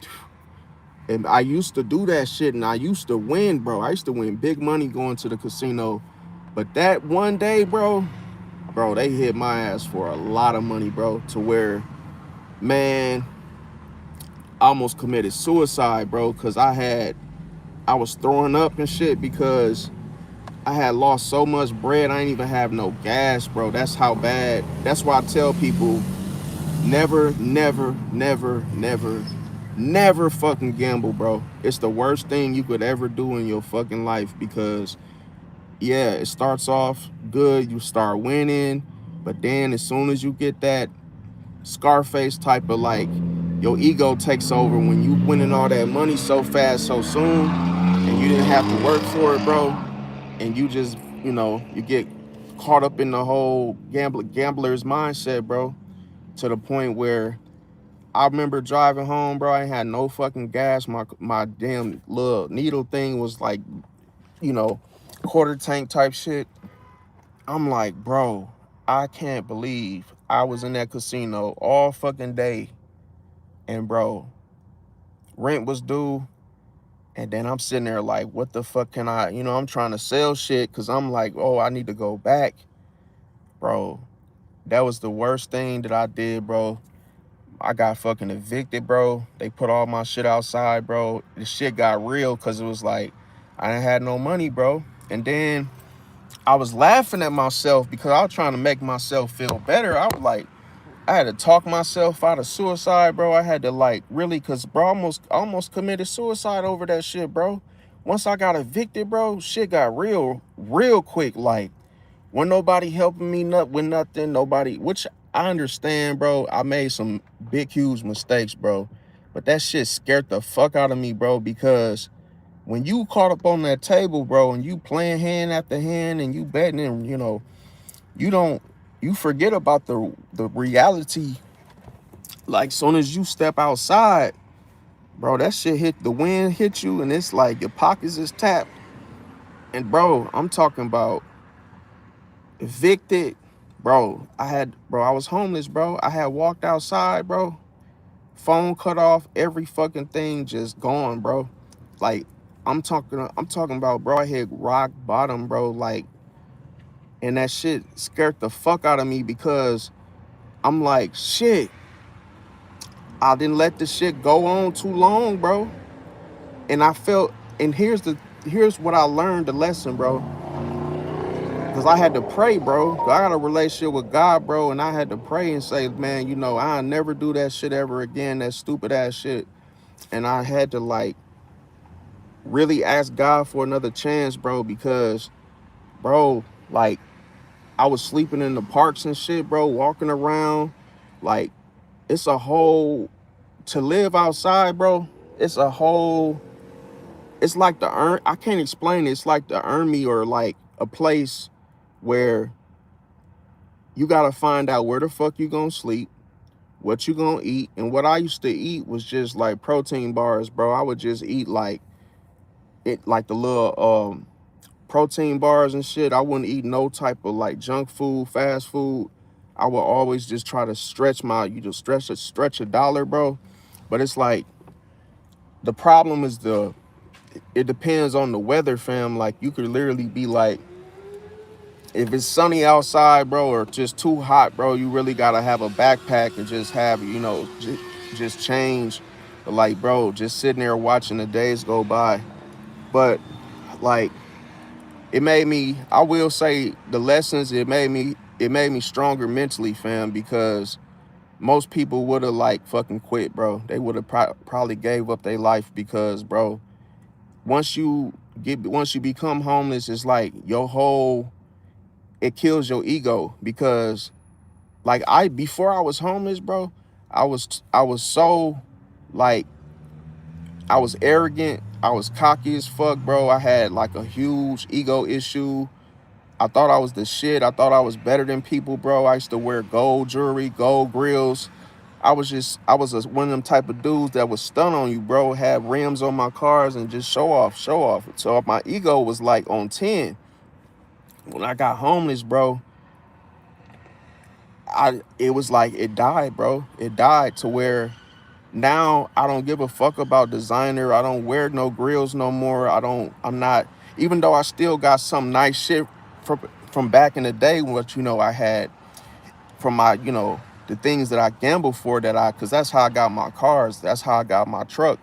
and I used to do that shit, and I used to win, bro. I used to win big money going to the casino. But that one day, bro, they hit my ass for a lot of money, bro. To where, man, I almost committed suicide, bro. Cause I was throwing up and shit because I had lost so much bread. I ain't even have no gas, bro. That's how bad. That's why I tell people, never, never, never, never, never fucking gamble, bro. It's the worst thing you could ever do in your fucking life because, yeah, it starts off good. You start winning. But then as soon as you get that Scarface type of like, your ego takes over when you winning all that money so fast, so soon, and you didn't have to work for it, bro. And you just, you get caught up in the whole gambler's mindset, bro, to the point where I remember driving home, bro. I ain't had no fucking gas. My damn little needle thing was like, quarter tank type shit. I'm like, bro, I can't believe I was in that casino all fucking day. And bro, rent was due. And then I'm sitting there like, what the fuck can I'm trying to sell shit because I'm like, oh, I need to go back. Bro, that was the worst thing that I did, bro. I got fucking evicted, bro. They put all my shit outside, bro. The shit got real because it was like, I didn't have no money, bro. And then I was laughing at myself because I was trying to make myself feel better. I was like, I had to talk myself out of suicide, bro. I had to like really, cause bro, almost committed suicide over that shit, bro. Once I got evicted, bro, shit got real quick. Like, when nobody helping me with nothing, nobody, which I understand, bro. I made some big, huge mistakes, bro. But that shit scared the fuck out of me, bro, because when you caught up on that table, bro, and you playing hand after hand and you betting and, you forget about the reality. Like, soon as you step outside, bro, that shit the wind hit you and it's like your pockets is tapped. And bro, I'm talking about evicted, bro. I was homeless, bro. I had walked outside, bro. Phone cut off, every fucking thing just gone, bro. Like, I'm talking about, bro, I hit rock bottom, bro. Like, and that shit scared the fuck out of me because I'm like, shit, I didn't let this shit go on too long, bro. And I felt, and here's what I learned, the lesson, bro. Because I had to pray, bro. I got a relationship with God, bro, and I had to pray and say, man, I'll never do that shit ever again, that stupid ass shit. And I had to like really ask God for another chance, bro, because, bro, like, I was sleeping in the parks and shit, bro, walking around. Like, it's a whole, to live outside, bro, it's like I can't explain it. It's like the army, or like a place where you got to find out where the fuck you gonna sleep, what you gonna eat. And what I used to eat was just like protein bars, bro. I would just eat like the little protein bars and shit. I wouldn't eat no type of like junk food, fast food. I would always just try to stretch stretch a dollar, bro. But it's like, the problem is it depends on the weather, fam. Like, you could literally be like, if it's sunny outside, bro, or just too hot, bro, you really gotta have a backpack and just have, just change. But like, bro, just sitting there watching the days go by. But like, I will say, the lessons, it made me stronger mentally, fam, because most people would have like fucking quit, bro. They would have probably gave up their life because, bro, once you become homeless, it's like it kills your ego. Because like, before I was homeless, bro, I was so like, I was arrogant, I was cocky as fuck, bro. I had like a huge ego issue. I thought I was the shit. I thought I was better than people, bro. I used to wear gold jewelry, gold grills. I was one of them type of dudes that was stun on you, bro. Have rims on my cars and just show off, show off. So my ego was like on 10. When I got homeless, bro, it was like it died, bro. It died to where now I don't give a fuck about designer. I don't wear no grills no more. I'm not, even though I still got some nice shit from back in the day, what, I had from my, the things that I gambled for cause that's how I got my cars. That's how I got my truck,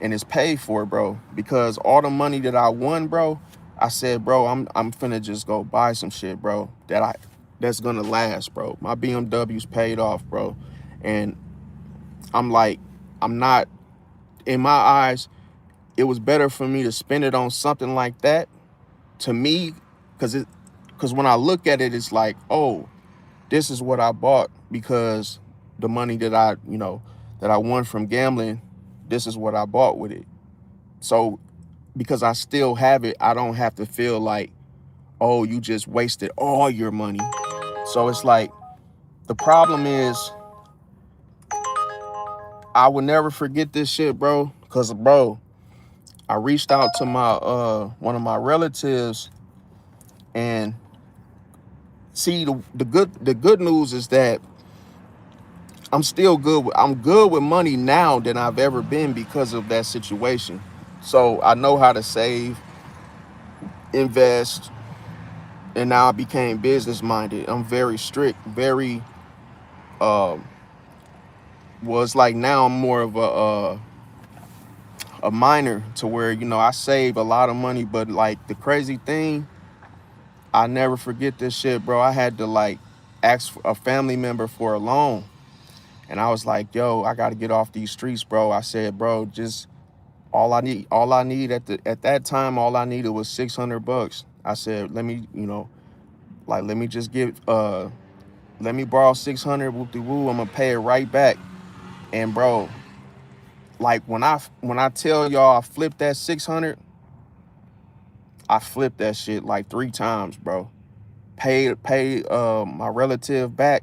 and it's paid for, bro. Because all the money that I won, bro, I said, bro, I'm finna just go buy some shit, bro, that's gonna last, bro. My BMW's paid off, bro. And I'm like, I'm not, in my eyes, it was better for me to spend it on something like that, to me, because when I look at it, it's like, oh, this is what I bought, because the money that that I won from gambling, this is what I bought with it. So because I still have it, I don't have to feel like, oh, you just wasted all your money. So it's like, the problem is, I will never forget this shit, bro. Cause bro, I reached out to my one of my relatives, and see, the good news is that I'm still good. I'm good with money now than I've ever been because of that situation. So I know how to save, invest, and now I became business minded. I'm very strict, very was like, now I'm more of a minor, to where I save a lot of money. But like, the crazy thing, I never forget this shit, bro. I had to like ask a family member for a loan, and I was like, yo, I got to get off these streets, bro. I said, bro, just all I need at that time, all I needed was $600. I said, let me, let me just let me borrow 600, whoop-de-woo, I'm gonna pay it right back. And bro, like, when I tell y'all I flipped that 600, I flipped that shit like 3 times, bro. Paid my relative back.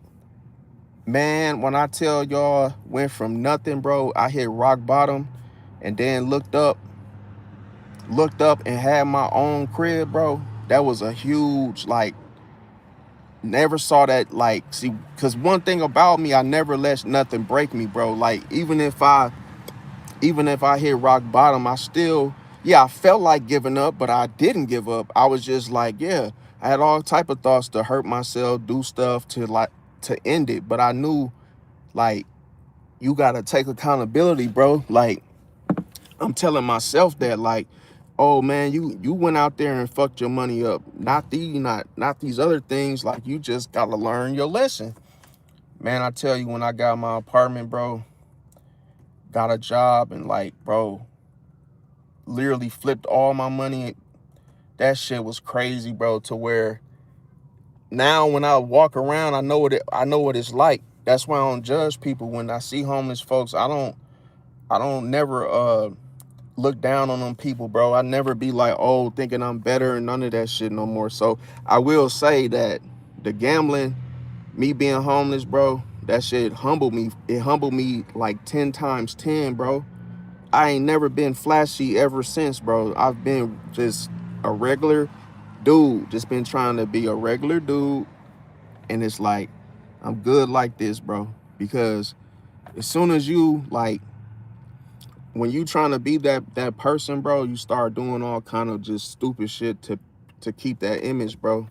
Man, when I tell y'all, went from nothing, bro, I hit rock bottom, and then looked up and had my own crib, bro. That was a huge, like, never saw that, like, see, because one thing about me, I never let nothing break me, bro. Like, even if I hit rock bottom, I still, yeah, I felt like giving up, but I didn't give up. I was just like, yeah, I had all type of thoughts to hurt myself, do stuff to end it. But I knew, like, you gotta take accountability, bro. Like, I'm telling myself that, like, oh man, you went out there and fucked your money up. Not these other things. Like, you just gotta learn your lesson. Man, I tell you, when I got my apartment, bro, got a job, and like, bro, literally flipped all my money. That shit was crazy, bro, to where now when I walk around, I know what it's like. That's why I don't judge people. When I see homeless folks, I don't never look down on them people, bro. I never be like, oh, thinking I'm better, and none of that shit no more. So I will say that the gambling, me being homeless, bro, that shit humbled me. It humbled me like 10 times 10, bro. I ain't never been flashy ever since, bro. I've been just a regular dude, just been trying to be a regular dude. And it's like, I'm good like this, bro. Because as soon as you, like, when you trying to be that person, bro, you start doing all kind of just stupid shit to keep that image, bro.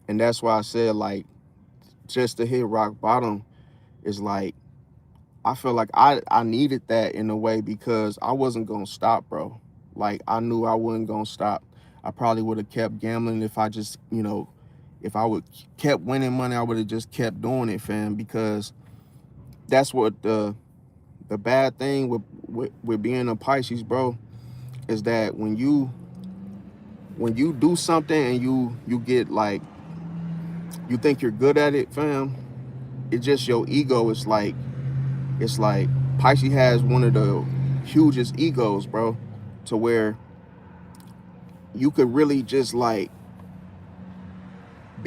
And that's why I said, like, just to hit rock bottom is like, I feel like I needed that in a way, because I wasn't gonna stop, bro. Like, I knew I wasn't gonna stop. I probably would have kept gambling if I just, if I would kept winning money, I would have just kept doing it, fam. Because that's what the bad thing with being a Pisces, bro, is that when you do something and you get like, you think you're good at it, fam, it's just your ego. It's like Pisces has one of the hugest egos, bro, to where you could really just like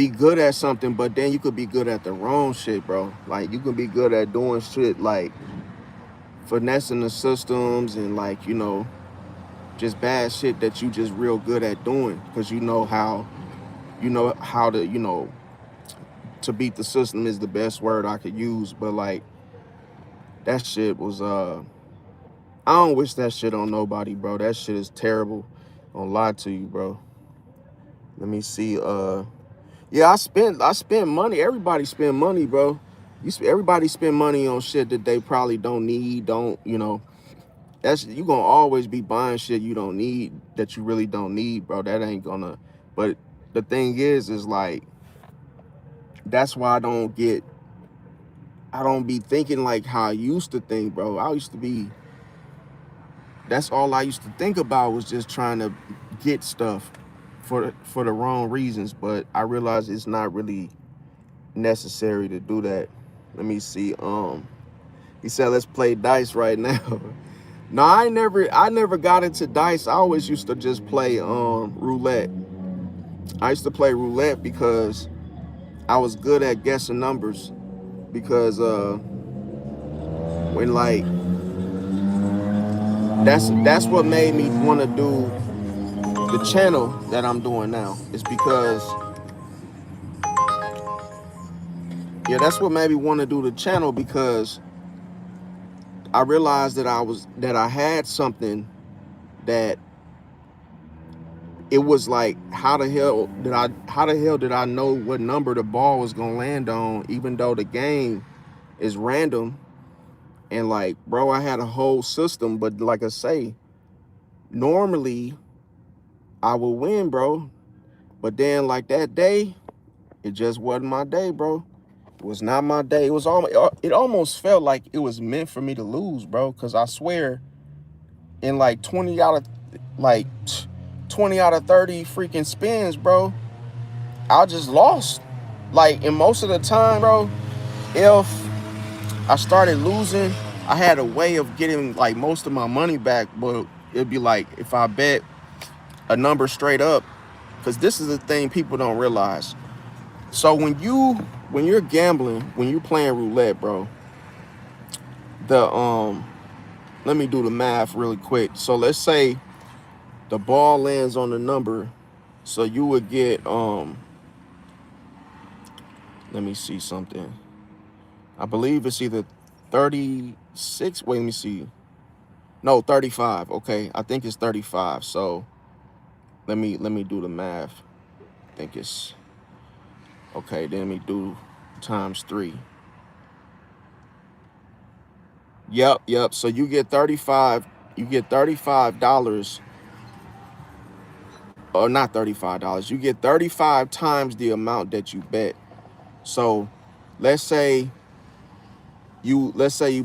be good at something, but then you could be good at the wrong shit, bro. Like, you could be good at doing shit like finessing the systems and, like, you know, just bad shit that you just real good at doing because you know how to, you know, to beat the system is the best word I could use. But like, that shit was I don't wish that shit on nobody, bro. That shit is terrible. I don't lie to you, bro. Let me see. Yeah, I spent money. Everybody spend money, bro. Everybody spend money on shit that they probably don't need. Don't, you know? That's, you gonna always be buying shit you don't need, that you really don't need, bro. That ain't gonna. But the thing is like, that's why I don't be thinking like how I used to think, bro. I used to be. That's all I used to think about, was just trying to get stuff for the wrong reasons. But I realized it's not really necessary to do that. Let me see. He said, let's play dice right now. No, I never got into dice. I always used to just play roulette. I used to play roulette because I was good at guessing numbers. Because when like, that's what made me want to do the channel that I'm doing now. Is because, yeah, that's what made me want to do the channel, because I realized that I had something that, it was like, how the hell did I know what number the ball was gonna land on, even though the game is random. And like, bro, I had a whole system, but like I say, normally I would win, bro. But then like that day, it just wasn't my day, bro. It was not my day. It almost felt like it was meant for me to lose, bro. Cause I swear, in like 20 out of 30 freaking spins, bro, I just lost. Like, and most of the time, bro, if I started losing, I had a way of getting like most of my money back. But it'd be like, if I bet a number straight up, because this is the thing people don't realize. So when you're gambling, when you're playing roulette, bro, the let me do the math really quick. So let's say the ball lands on the number, so you would get let me see something. I believe it's either 36. Wait, let me see. No, 35. Okay, I think it's 35. So let me do the math. I think it's okay. Then let me do times 3. Yep. So you get 35. You get $35, or not $35. You get 35 times the amount that you bet. So let's say you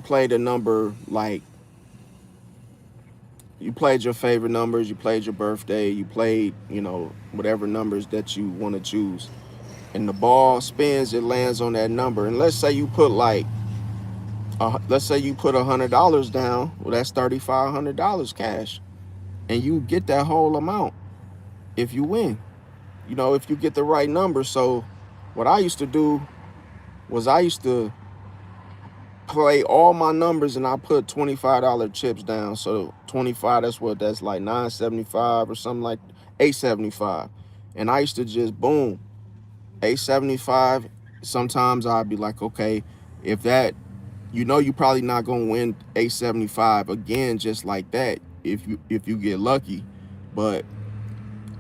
played a number, like, you played your favorite numbers, you played your birthday, you played, you know, whatever numbers that you want to choose. And the ball spins, it lands on that number. And let's say you put like, let's say you put $100 down. Well, that's $3,500 cash, and you get that whole amount if you win. You know, if you get the right number. So, what I used to do was I used to play all my numbers, and I put $25 chips down. So 25, that's like 975 or something, like 875. And I used to just boom, 875. Sometimes I'd be like, okay, if that, you know, you probably not gonna win 875 again just like that if you get lucky. But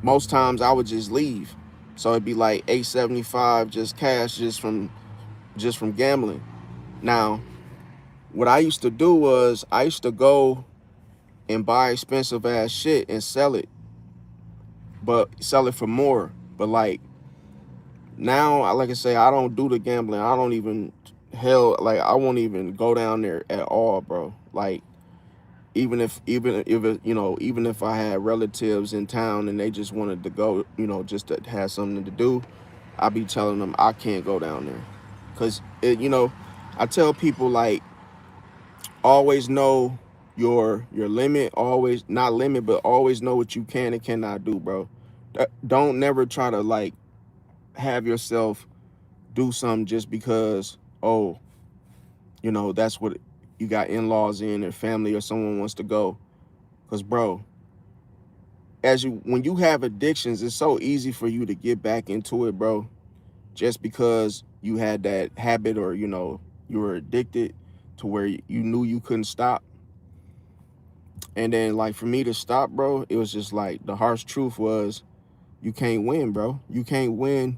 most times I would just leave. So it'd be like 875 just cash, just from gambling. Now, what I used to do was I used to go and buy expensive ass shit and sell it, but sell it for more. But like, now, like I say, I don't do the gambling. I don't even, hell, like, I won't even go down there at all, bro. Like, even if I had relatives in town and they just wanted to go, you know, just to have something to do, I be telling them I can't go down there. Cause you know, I tell people, like, always know your limit. Always, not limit, but always know what you can and cannot do, bro. Don't never try to, like, have yourself do something just because, oh, you know, that's what you got in-laws in or family or someone wants to go. Because, bro, when you have addictions, it's so easy for you to get back into it, bro, just because you had that habit, or, you know, you were addicted to where you knew you couldn't stop. And then, like, for me to stop, bro, it was just like the harsh truth was you can't win, bro. You can't win.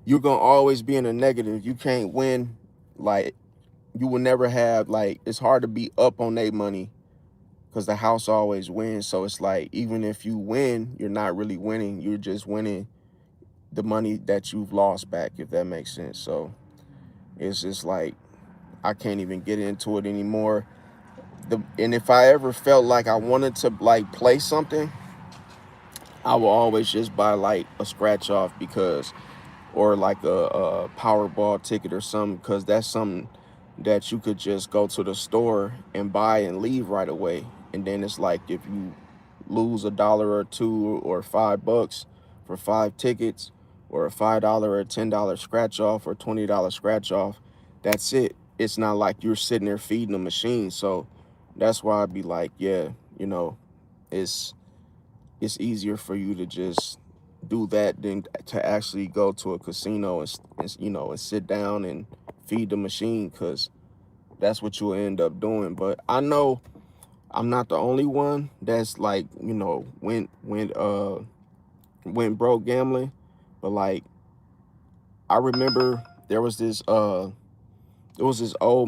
You're going to always be in a negative. You can't win. Like, you will never have, like, it's hard to be up on their money because the house always wins. So it's like, even if you win, you're not really winning. You're just winning the money that you've lost back, if that makes sense. So it's just like, I can't even get into it anymore. And if I ever felt like I wanted to, like, play something, I will always just buy, like, a scratch off, because, or like a Powerball ticket or something, because that's something that you could just go to the store and buy and leave right away. And then it's like, if you lose $1 or $2 or $5 for 5 tickets, or a $5 or $10 scratch off or $20 scratch off, that's it. It's not like you're sitting there feeding the machine. So that's why I'd be like, yeah, you know, it's easier for you to just do that than to actually go to a casino and you know, and sit down and feed the machine, because that's what you'll end up doing. But I know I'm not the only one that's, like, you know, went broke gambling. But, like, I remember there was this old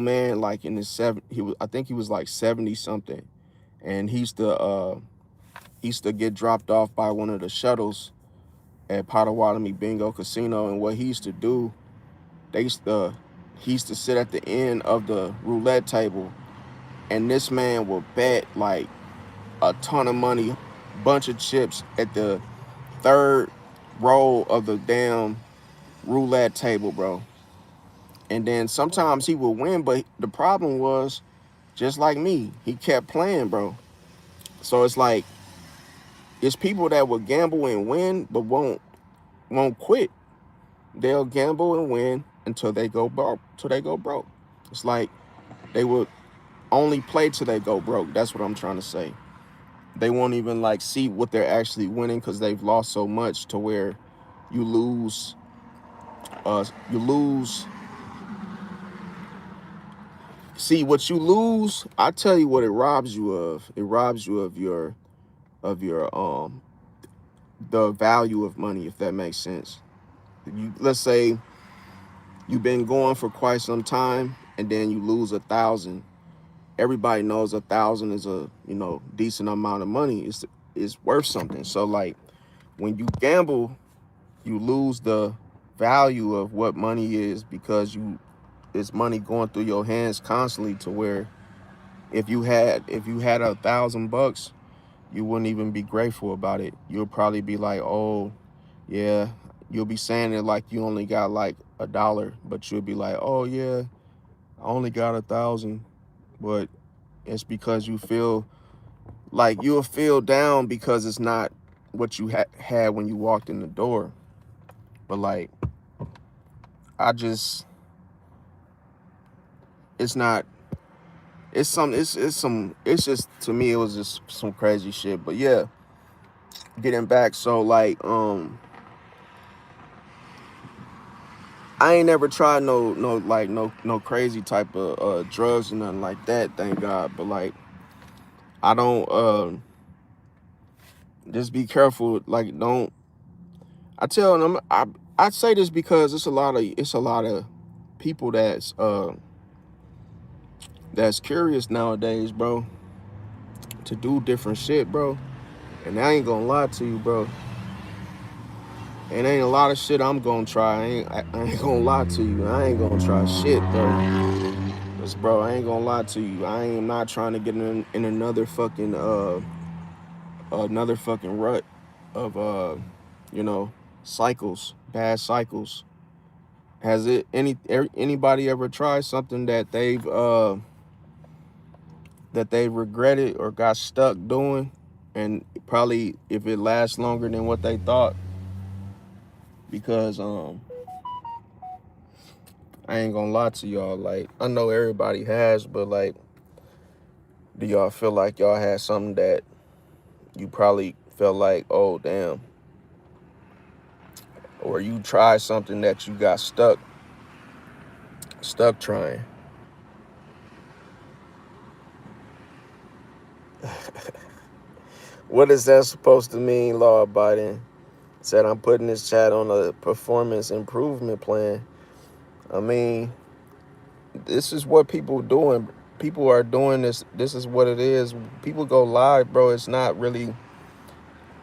man, like, in his I think he was like 70 something, and he used to get dropped off by one of the shuttles at Potawatomi Bingo Casino. And what he used to do, he used to sit at the end of the roulette table, and this man would bet, like, a ton of money, bunch of chips at the third row of the damn roulette table, bro. And then sometimes he would win, but the problem was, just like me, he kept playing, bro. So it's like, it's people that will gamble and win but won't quit. They'll gamble and win until they go broke. It's like they would only play till they go broke. That's what I'm trying to say. They won't even, like, see what they're actually winning, because they've lost so much to where you lose. You lose. See, what you lose, I tell you what it robs you of. It robs you of your the value of money, if that makes sense. Let's say you've been going for quite some time, and then you lose 1,000. Everybody knows 1,000 is a, you know, decent amount of money. It's worth something. So, like, when you gamble, you lose the value of what money is, because it's money going through your hands constantly, to where if you had $1,000, you wouldn't even be grateful about it. You'll probably be like, oh yeah, you'll be saying it like you only got like $1, but you'll be like, oh yeah, I only got 1,000. But it's because you feel like you'll feel down, because it's not what you had when you walked in the door. But, like, I just, it's not, it's just, to me, it was just some crazy shit. But yeah, getting back, so, like, I ain't never tried no crazy type of drugs or nothing like that, thank God. But, like, I don't, just be careful. Like, don't, I tell them, I say this because it's a lot of people that's curious nowadays, bro, to do different shit, bro. And I ain't gonna lie to you, bro. And ain't a lot of shit I'm gonna try. I ain't gonna lie to you. I ain't gonna try shit, bro. Cause, bro, I ain't gonna lie to you. I am not trying to get in another fucking rut of you know, bad cycles. Has anybody ever tried something that they've regretted or got stuck doing, and probably, if it lasts longer than what they thought, because I ain't gonna lie to y'all, like, I know everybody has, but like, do y'all feel like y'all had something that you probably felt like, oh damn, or you tried something that you got stuck trying? What is that supposed to mean, law abiding? Said I'm putting this chat on a performance improvement plan. I mean, this is what people doing. People are doing this. This is what it is. People go live, bro. It's not really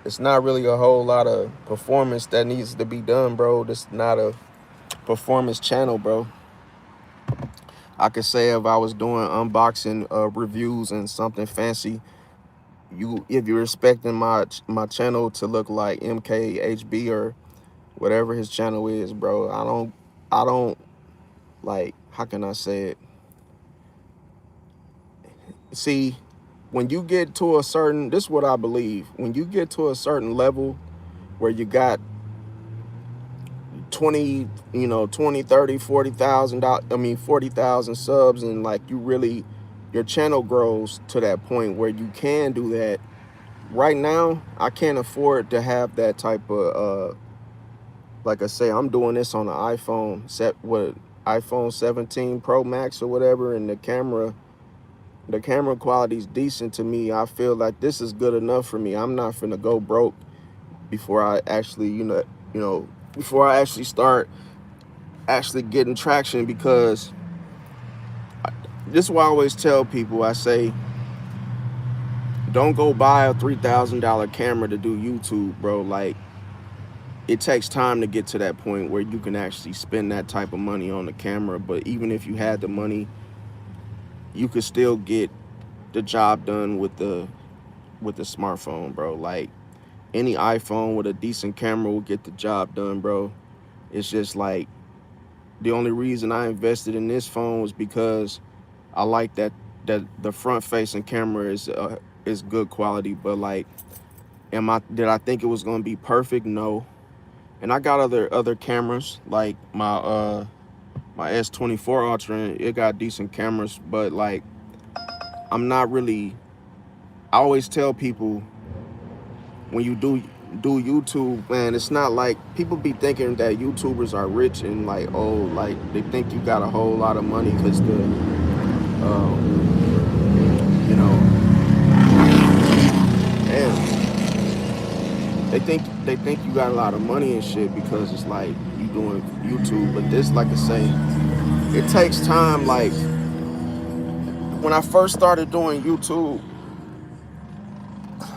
a whole lot of performance that needs to be done, bro. This is not a performance channel, bro. I could say if I was doing unboxing reviews and something fancy, if you're expecting my channel to look like MKHB or whatever his channel is, bro, I don't like, how can I say it? See, when you get to a certain, this is what I believe, when you get to a certain level where you got 20, 20, 30, 40,000, I mean 40,000 subs, and like you really, your channel grows to that point where you can do that. Right now, I can't afford to have that type of like I say, I'm doing this on an iPhone 17 Pro Max or whatever, and the camera quality is decent to me. I feel like this is good enough for me. I'm not finna go broke before I actually, before I actually start actually getting traction, because this is why I always tell people, I say, don't go buy a $3,000 camera to do YouTube, bro. Like, it takes time to get to that point where you can actually spend that type of money on the camera. But even if you had the money, you could still get the job done with the smartphone, bro. Like, any iPhone with a decent camera will get the job done, bro. It's just like, the only reason I invested in this phone was because I like that the front facing camera is good quality. But like, did I think it was gonna be perfect? No. And I got other cameras like my S24 Ultra. It got decent cameras, but like, I'm not really. I always tell people, when you do YouTube, man, it's not like people be thinking that YouTubers are rich and like, oh, like they think you got a whole lot of money because you know, and they think you got a lot of money and shit because it's like you doing YouTube. But this, like I say, it takes time. Like, when I first started doing YouTube,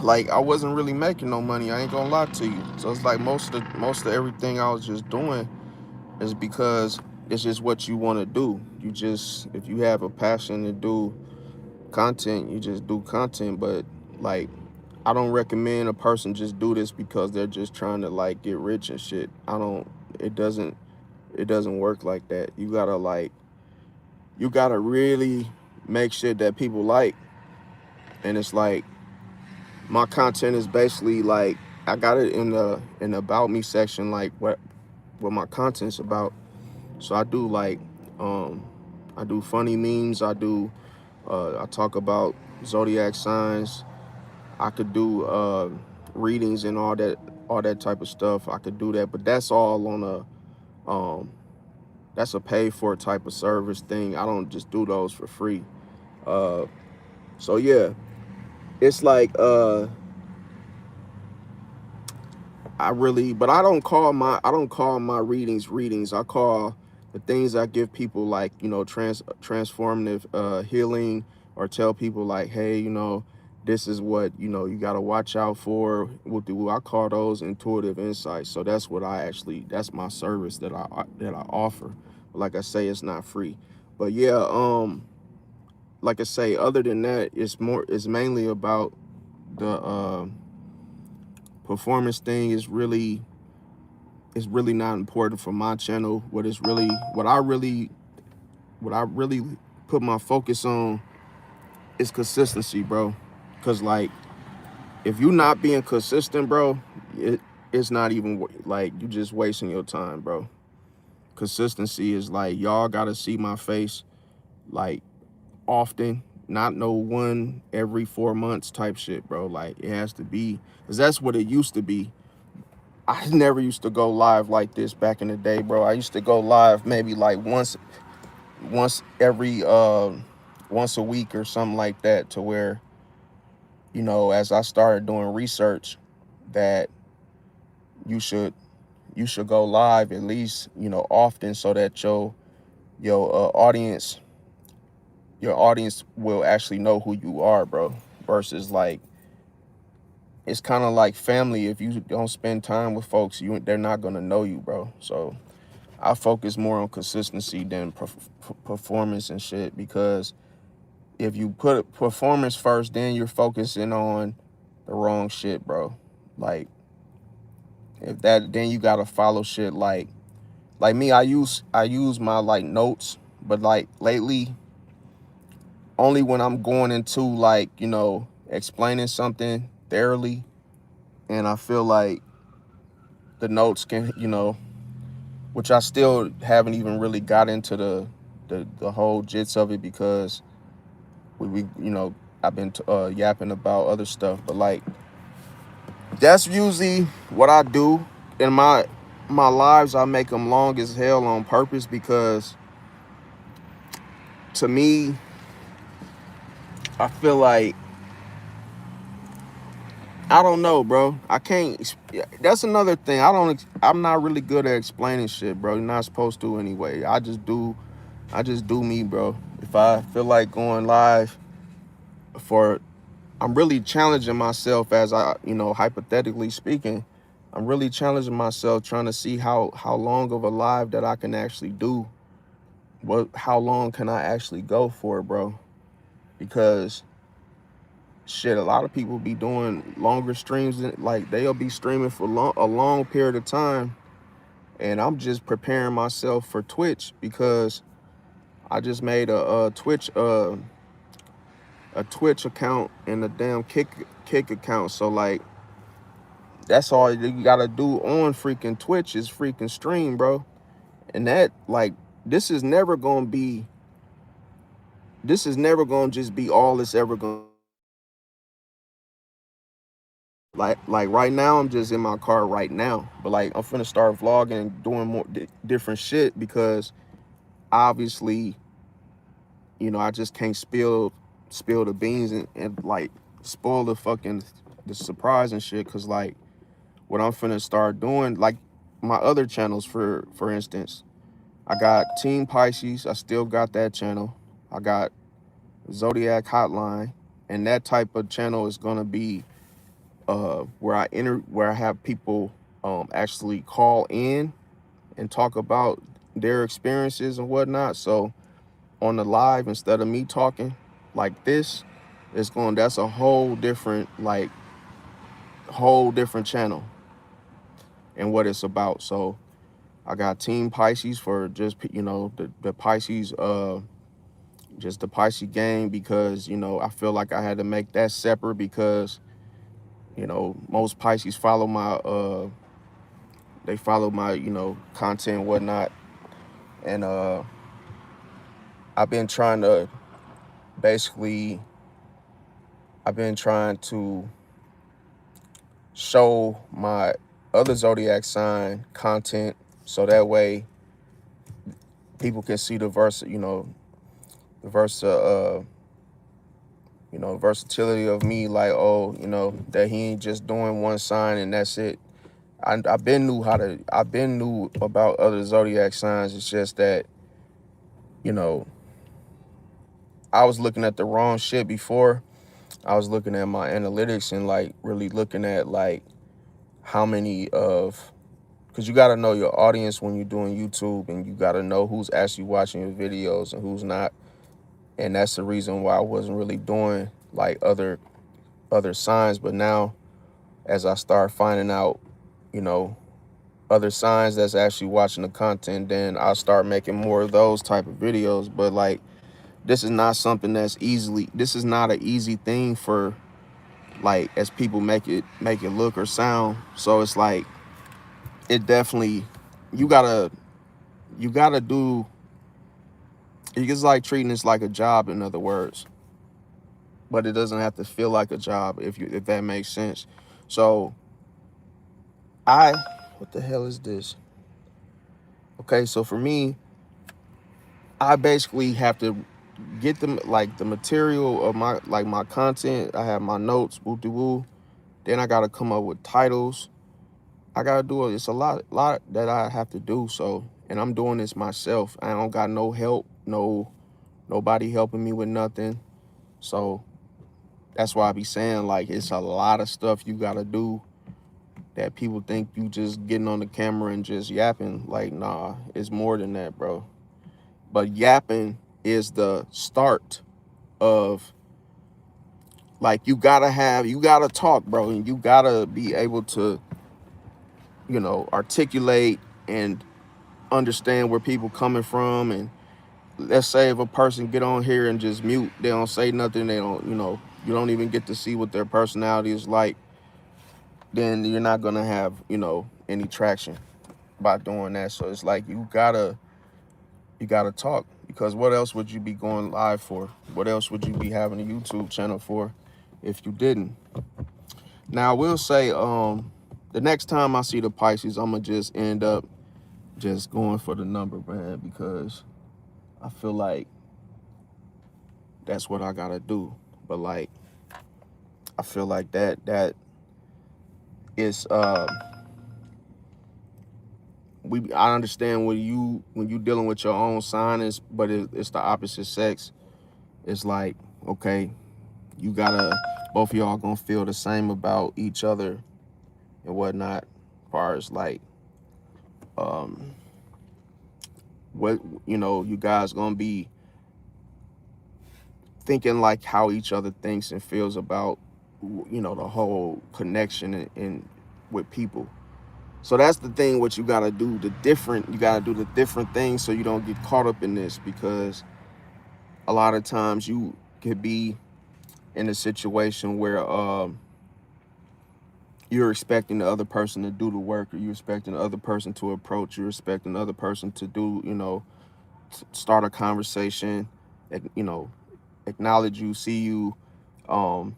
like, I wasn't really making no money. I ain't gonna lie to you. So it's like most of everything I was just doing is because it's just what you want to do. You just, if you have a passion to do content, you just do content. But like, I don't recommend a person just do this because they're just trying to like get rich and shit. It doesn't work like that. You gotta really make sure that people like. And it's like, my content is basically like, I got it in the about me section, like what my content's about. So I do like, I do funny memes. I talk about zodiac signs. I could do readings and all that type of stuff. I could do that, but that's all on that's a paid for type of service thing. I don't just do those for free. Uh, so yeah, it's like, but I don't call my readings. I call the things I give people, like, transformative healing, or tell people like, hey, this is what, you got to watch out for. I call those intuitive insights. So that's my service that I offer. But like I say, it's not free. But yeah, like I say, other than that, it's mainly about the performance thing. Is really not important for my channel. What I really put my focus on is consistency, bro. Cause like, if you're not being consistent, bro, it's not even like you just wasting your time, bro. Consistency is like y'all gotta see my face like often, not no one every 4 months type shit, bro. Like it has to be, cause that's what it used to be. I never used to go live like this back in the day, bro. I used to go live maybe like once every once a week or something like that, to where, you know, as I started doing research that you should you should go live at least, you know, often, so that your audience will actually know who you are, bro. Versus like, it's kind of like family. If you don't spend time with folks, they're not gonna know you, bro. So I focus more on consistency than performance and shit, because if you put performance first, then you're focusing on the wrong shit, bro. Like, if that, then you gotta follow shit like me. I use my like notes, but like lately, only when I'm going into like, you know, explaining something thoroughly, and I feel like the notes can, you know, which I still haven't even really got into the whole jits of it, because we you know, I've been yapping about other stuff, but like that's usually what I do in my lives. I make them long as hell on purpose, because to me, I feel like, I don't know, bro. I can't. That's another thing. I'm not really good at explaining shit, bro. You're not supposed to anyway. I just do me, bro. If I feel like going live for, I'm really challenging myself, as I, you know, hypothetically speaking, I'm really challenging myself, trying to see how long of a live that I can actually do. How long can I actually go for, bro? Because shit, a lot of people be doing longer streams than, like, they'll be streaming for a long period of time, and I'm just preparing myself for Twitch, because I just made a Twitch account and a damn kick account. So like, that's all you gotta do on freaking Twitch is freaking stream, bro. And that, like, this is never gonna be, this is never gonna just be all it's ever gonna, like right now I'm just in my car right now, but like I'm finna start vlogging and doing more different shit, because obviously, you know, I just can't spill the beans and like spoil the surprise and shit, because like what I'm finna start doing, like my other channels, for instance, I got Team Pisces. I still got that channel. I got Zodiac Hotline, and that type of channel is gonna be where I have people actually call in and talk about their experiences and whatnot. So on the live, instead of me talking like this, that's a whole different, like, whole different channel and what it's about. So I got Team Pisces for just, you know, the Pisces, just the Pisces game, because, you know, I feel like I had to make that separate, because, you know, most Pisces follow my, you know, content and whatnot. And I've been trying to basically, I've been trying to show my other zodiac sign content, so that way people can see the versatility of me. Like, oh, you know, that he ain't just doing one sign and that's it. I've been knew about other zodiac signs. It's just that, you know, I was looking at the wrong shit before. I was looking at my analytics and like really looking at like how many of, because you got to know your audience when you're doing YouTube, and you got to know who's actually watching your videos and who's not. And that's the reason why I wasn't really doing like other signs. But now, as I start finding out, you know, other signs that's actually watching the content, then I'll start making more of those type of videos. But like, this is not something this is not an easy thing for, like, as people make it look or sound. So it's like, it definitely, you gotta do, it's like treating this like a job, in other words, but it doesn't have to feel like a job, if that makes sense. So I, what the hell is this? Okay, so for me, I basically have to get them, like, the material of my, like, my content. I have my notes, woo de woo. Then I gotta come up with titles. I gotta do it. It's a lot that I have to do. So, and I'm doing this myself. I don't got no help, nobody helping me with nothing. So that's why I be saying, like, it's a lot of stuff you gotta do that people think you just getting on the camera and just yapping. Like, nah, it's more than that, bro. But yapping is the start of, like, you gotta talk, bro, and you gotta be able to, articulate and understand where people coming from. And let's say if a person get on here and just mute, they don't say nothing, they don't, you don't even get to see what their personality is like, then you're not gonna have, any traction by doing that. So it's like you gotta talk, because what else would you be going live for? What else would you be having a YouTube channel for if you didn't? Now I will say, the next time I see the Pisces, I'm gonna just end up just going for the number, man, because I feel like that's what I gotta do. But, like, I feel like that is, I understand when you dealing with your own sign, but it's the opposite sex. It's like, okay, you gotta, both of y'all gonna feel the same about each other and whatnot, as far as, like, um what, you guys gonna be thinking like how each other thinks and feels about, the whole connection and with people. So that's the thing, what you gotta do, you gotta do the different things so you don't get caught up in this, because a lot of times you could be in a situation where, you're expecting the other person to do the work, or you're expecting the other person to approach, you're expecting the other person to do, start a conversation, you know, acknowledge you, see you, um,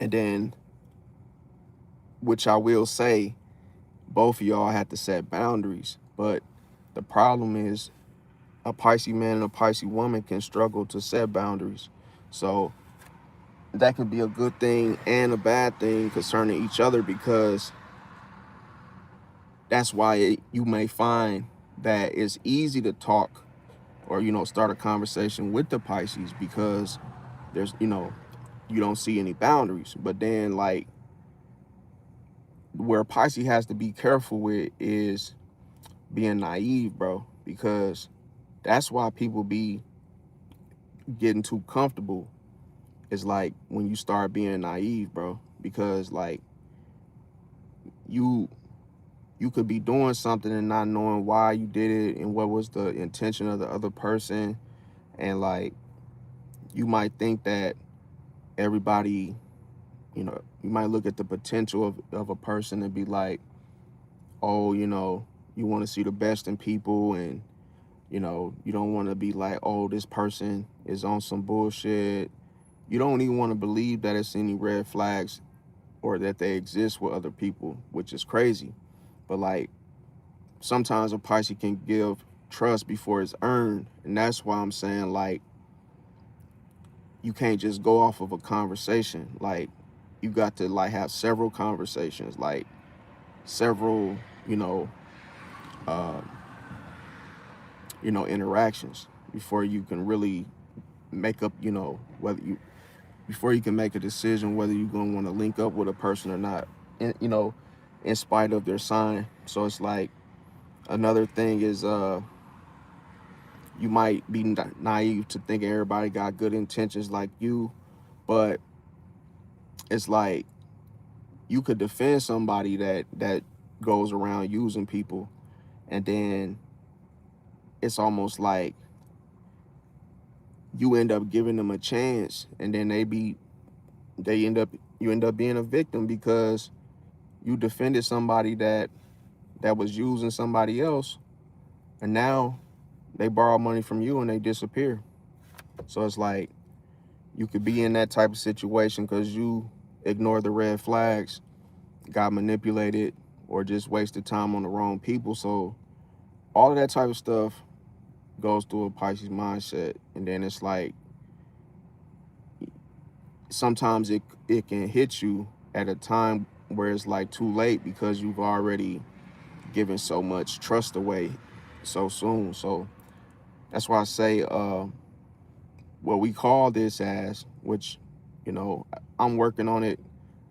and then, which I will say, both of y'all have to set boundaries. But the problem is, a Pisces man and a Pisces woman can struggle to set boundaries. So that could be a good thing and a bad thing concerning each other, because that's why you may find that it's easy to talk, or, start a conversation with the Pisces, because there's, you don't see any boundaries. But then, like, where Pisces has to be careful with is being naive, bro, because that's why people be getting too comfortable. It's like when you start being naive, bro, because, like, you could be doing something and not knowing why you did it and what was the intention of the other person. And, like, you might think that everybody, you might look at the potential of a person and be like, oh, you want to see the best in people, and, you don't want to be like, oh, this person is on some bullshit. You don't even want to believe that it's any red flags or that they exist with other people, which is crazy. But, like, sometimes a Pisces can give trust before it's earned. And that's why I'm saying, like, you can't just go off of a conversation. Like, you got to, like, have several conversations, like, several, uh, interactions before you can really make up, whether you, before you can make a decision whether you're going to want to link up with a person or not, in spite of their sign. So it's like, another thing is, you might be naive to thinking everybody got good intentions like you, but it's like, you could defend somebody that goes around using people, and then it's almost like you end up giving them a chance, and then you end up being a victim, because you defended somebody that that was using somebody else, and now they borrow money from you and they disappear. So it's like you could be in that type of situation because you ignore the red flags, got manipulated, or just wasted time on the wrong people. So all of that type of stuff goes through a Pisces mindset. And then it's like sometimes it can hit you at a time where it's like too late because you've already given so much trust away so soon. So that's why I say what we call this as, which, you know, I'm working on it.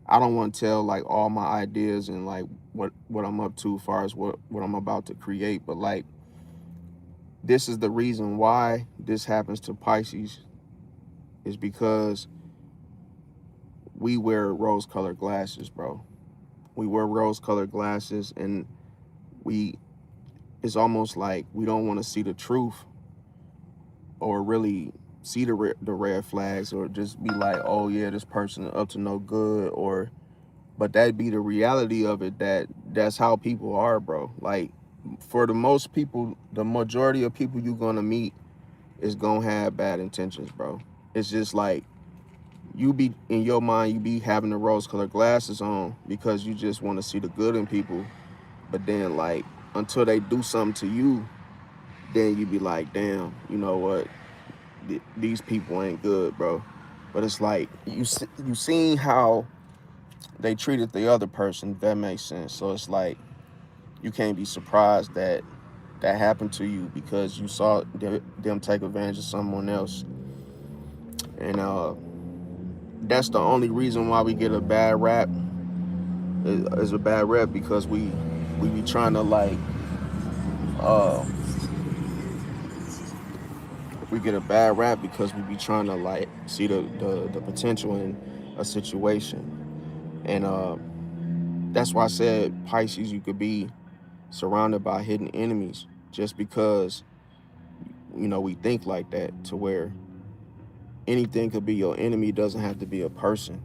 I don't want to tell like all my ideas and like what I'm up to as far as what I'm about to create, but like this is the reason why this happens to Pisces is because we wear rose-colored glasses, bro. We wear rose-colored glasses, and we it's almost like we don't want to see the truth or really see the red flags, or just be like, oh yeah, this person up to no good, or but that be the reality of it, that's how people are, bro. Like for the most people, the majority of people you're gonna meet is gonna have bad intentions, bro. It's just like you be in your mind, you be having the rose-colored glasses on because you just want to see the good in people, but then like until they do something to you, then you be like, damn, you know what? These people ain't good, bro. But it's like you seen how they treated the other person, if that makes sense. So it's like you can't be surprised that that happened to you because you saw them take advantage of someone else. And that's the only reason why we get a bad rap is a bad rep, because we be trying to like uh we get a bad rap because we be trying to like see the potential in a situation. And that's why I said Pisces, you could be surrounded by hidden enemies just because, you know, we think like that, to where anything could be your enemy. It doesn't have to be a person.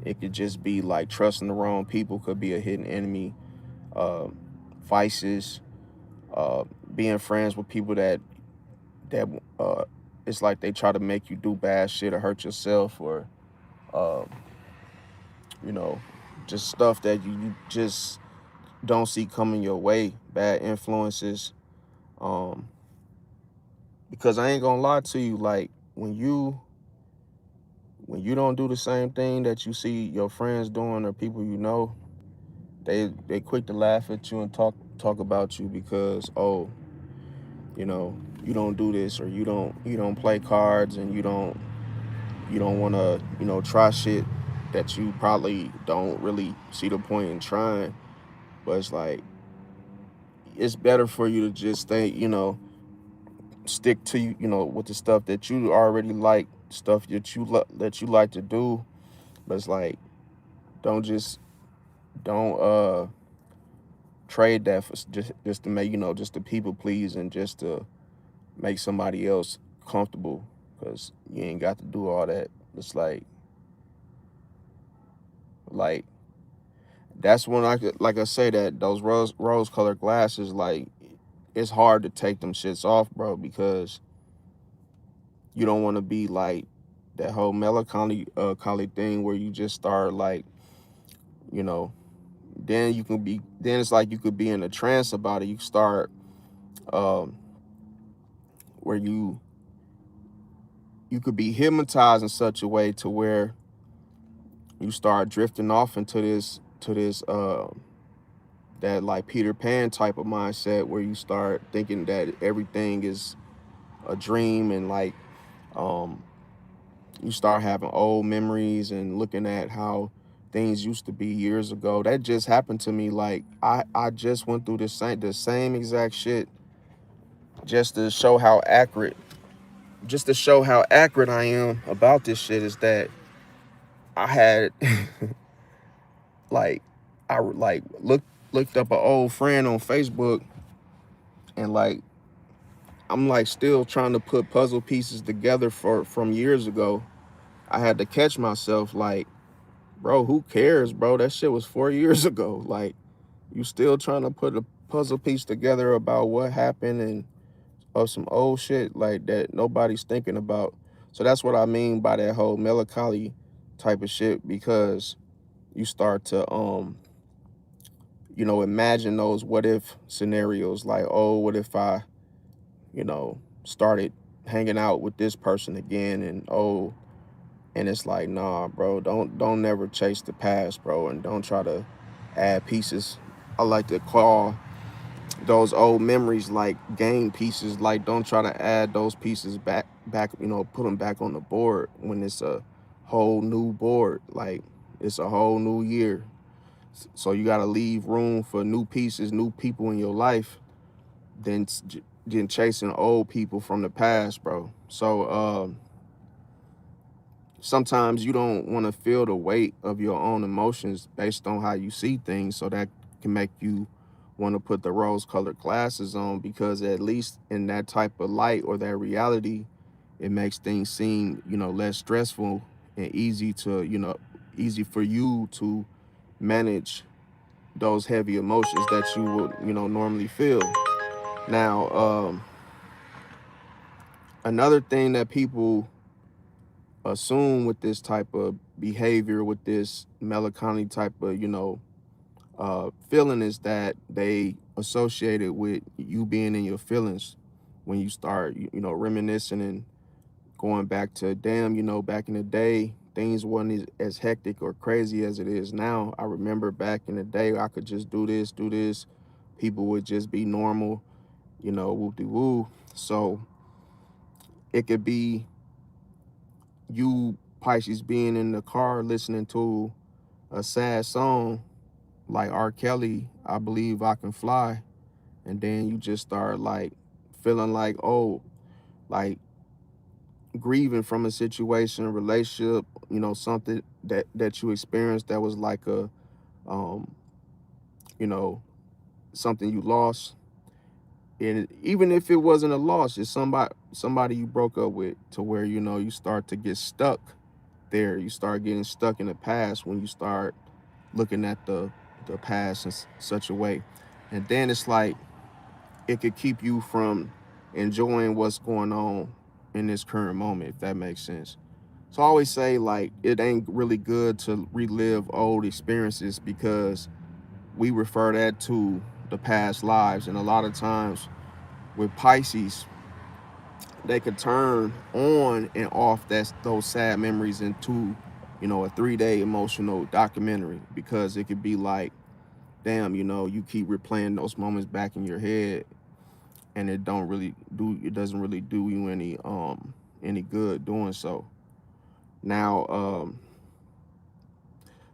It could just be like trusting the wrong people could be a hidden enemy. uh Vices, uh being friends with people that it's like they try to make you do bad shit or hurt yourself, or uh, you know, just stuff that you just don't see coming your way, bad influences. um because I ain't gonna lie to you, like when you don't do the same thing that you see your friends doing or people you know, they quick to laugh at you and talk about you because, oh, you know, you don't do this, or you don't play cards, and you don't want to, you know, try shit that you probably don't really see the point in trying. But it's like it's better for you to just stay, you know, stick to, you know, with the stuff that you already like, stuff that you like to do. But it's like don't just don't trade that for just to make, you know, just to people please and just to make somebody else comfortable, because you ain't got to do all that. It's like that's when I could, like I say, that those rose colored glasses, like it's hard to take them shits off, bro, because you don't want to be like that whole melancholy collie thing where you just start like, you know, then it's like you could be in a trance about it. You start um where you could be hypnotized in such a way to where you start drifting off into this that like Peter Pan type of mindset, where you start thinking that everything is a dream, and like um you start having old memories and looking at how things used to be years ago. That just happened to me. Like I just went through the same exact shit, just to show how accurate I am about this shit. Is that I had like I like looked up an old friend on Facebook, and like I'm like still trying to put puzzle pieces together from years ago. I had to catch myself like, bro, who cares, bro? That shit was 4 years ago. Like You still trying to put a puzzle piece together about what happened and of some old shit like that nobody's thinking about. So that's what I mean by that whole melancholy type of shit, because you start to imagine those what if scenarios, like, oh, what if I, started hanging out with this person again, and oh, and it's like, nah, bro, don't never chase the past, bro, and don't try to add pieces. I like to call those old memories like game pieces. Like, don't try to add those pieces back, put them back on the board when it's a whole new board. Like, it's a whole new year. So you got to leave room for new pieces, new people in your life, than chasing old people from the past, bro. So sometimes you don't want to feel the weight of your own emotions based on how you see things, so that can make you want to put the rose-colored glasses on, because at least in that type of light or that reality, it makes things seem, less stressful and easy for you to manage those heavy emotions that you would, normally feel. Now, another thing that people assume with this type of behavior, with this melancholy type of, feeling, is that they associate it with you being in your feelings when you start, reminiscing and going back to, damn, back in the day, things wasn't as hectic or crazy as it is now. I remember back in the day, I could just do this. People would just be normal, whoop-de-woo. So it could be you, Pisces, being in the car listening to a sad song like R. Kelly, I Believe I Can Fly, and then you just start like feeling like, oh, like grieving from a situation, a relationship, something that you experienced that was like a, um, you know, something you lost. And even if it wasn't a loss, it's somebody you broke up with, to where, you start to get stuck there. You start getting stuck in the past when you start looking at the past in such a way. And then it's like it could keep you from enjoying what's going on in this current moment, if that makes sense. So I always say, like, it ain't really good to relive old experiences, because we refer that to the past lives. And a lot of times with Pisces, they could turn on and off those sad memories into, a 3-day emotional documentary, because it could be like, damn, you keep replaying those moments back in your head, and it doesn't really do you any good doing so. Now,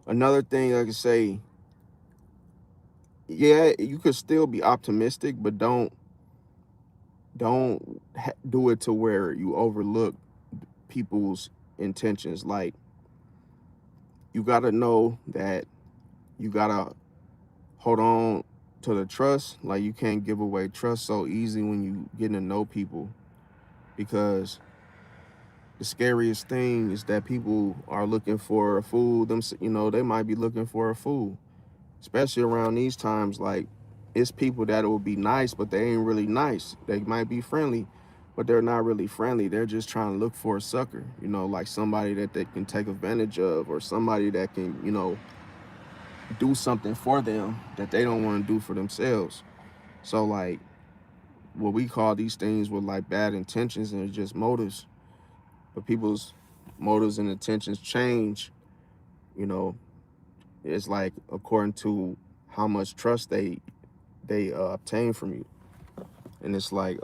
another thing I could say, yeah, you could still be optimistic, but don't do it to where you overlook people's intentions. Like, you gotta know that you gotta hold on to the trust. Like, you can't give away trust so easy when you getting to know people, because the scariest thing is that people are looking for a fool. They might be looking for a fool, especially around these times. Like, it's people that will be nice, but they ain't really nice. They might be friendly, but they're not really friendly. They're just trying to look for a sucker, like somebody that they can take advantage of, or somebody that can, do something for them that they don't want to do for themselves. So, like, what we call these things with like bad intentions and just motives, but people's motives and intentions change, you know, it's like according to how much trust they obtain from you. And it's like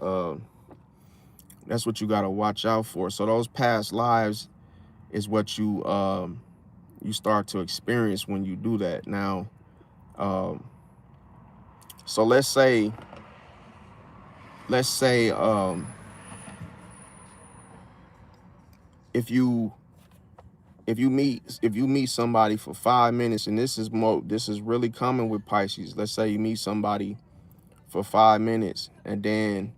that's what you got to watch out for. So those past lives is what you start to experience when you do that. Now, um, so let's say if you meet somebody for 5 minutes, and this is really common with Pisces. Let's say you meet somebody for 5 minutes, and then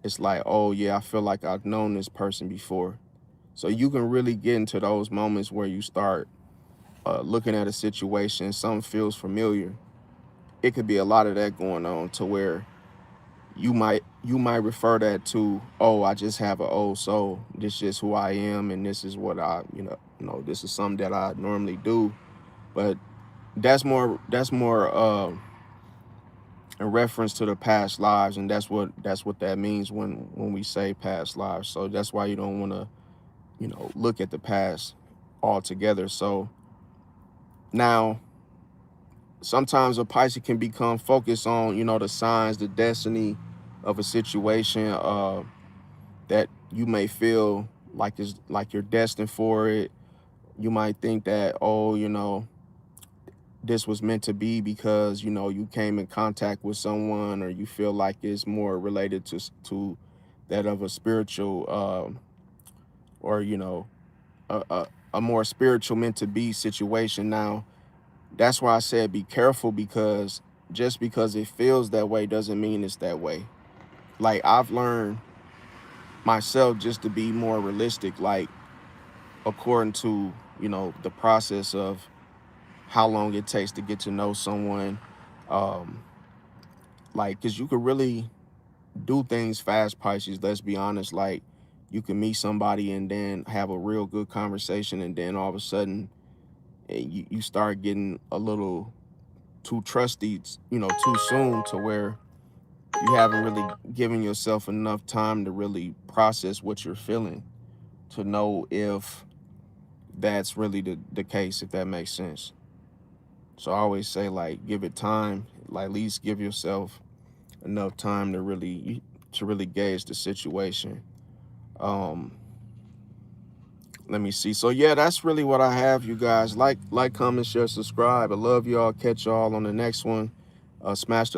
it's like, oh yeah, I feel like I've known this person before. So you can really get into those moments where you start looking at a situation, something feels familiar, it could be a lot of that going on to where you might refer that to, oh, I just have an old soul. This is just who I am, and this is what I, this is something that I normally do. But that's more in reference to the past lives, and that's what that means when we say past lives. So that's why you don't want to, look at the past altogether. So now sometimes a Pisces can become focused on, the signs, the destiny of a situation that you may feel like is like you're destined for it. You might think that, oh, this was meant to be because, you came in contact with someone, or you feel like it's more related to that of a spiritual or, a, a, a more spiritual meant to be situation. Now, that's why I said be careful, because just because it feels that way doesn't mean it's that way. Like, I've learned myself just to be more realistic, like according to, the process of how long it takes to get to know someone. Um, like, because you could really do things fast, Pisces. Let's be honest. Like, you can meet somebody and then have a real good conversation, and then all of a sudden you start getting a little too trusty, too soon, to where you haven't really given yourself enough time to really process what you're feeling, to know if that's really the case, if that makes sense. So I always say, like, give it time. Like, at least give yourself enough time to really gauge the situation. Um, Let me see. So yeah, that's really what I have, you guys. Like, comment, share, subscribe. I love y'all. Catch y'all on the next one. Smash the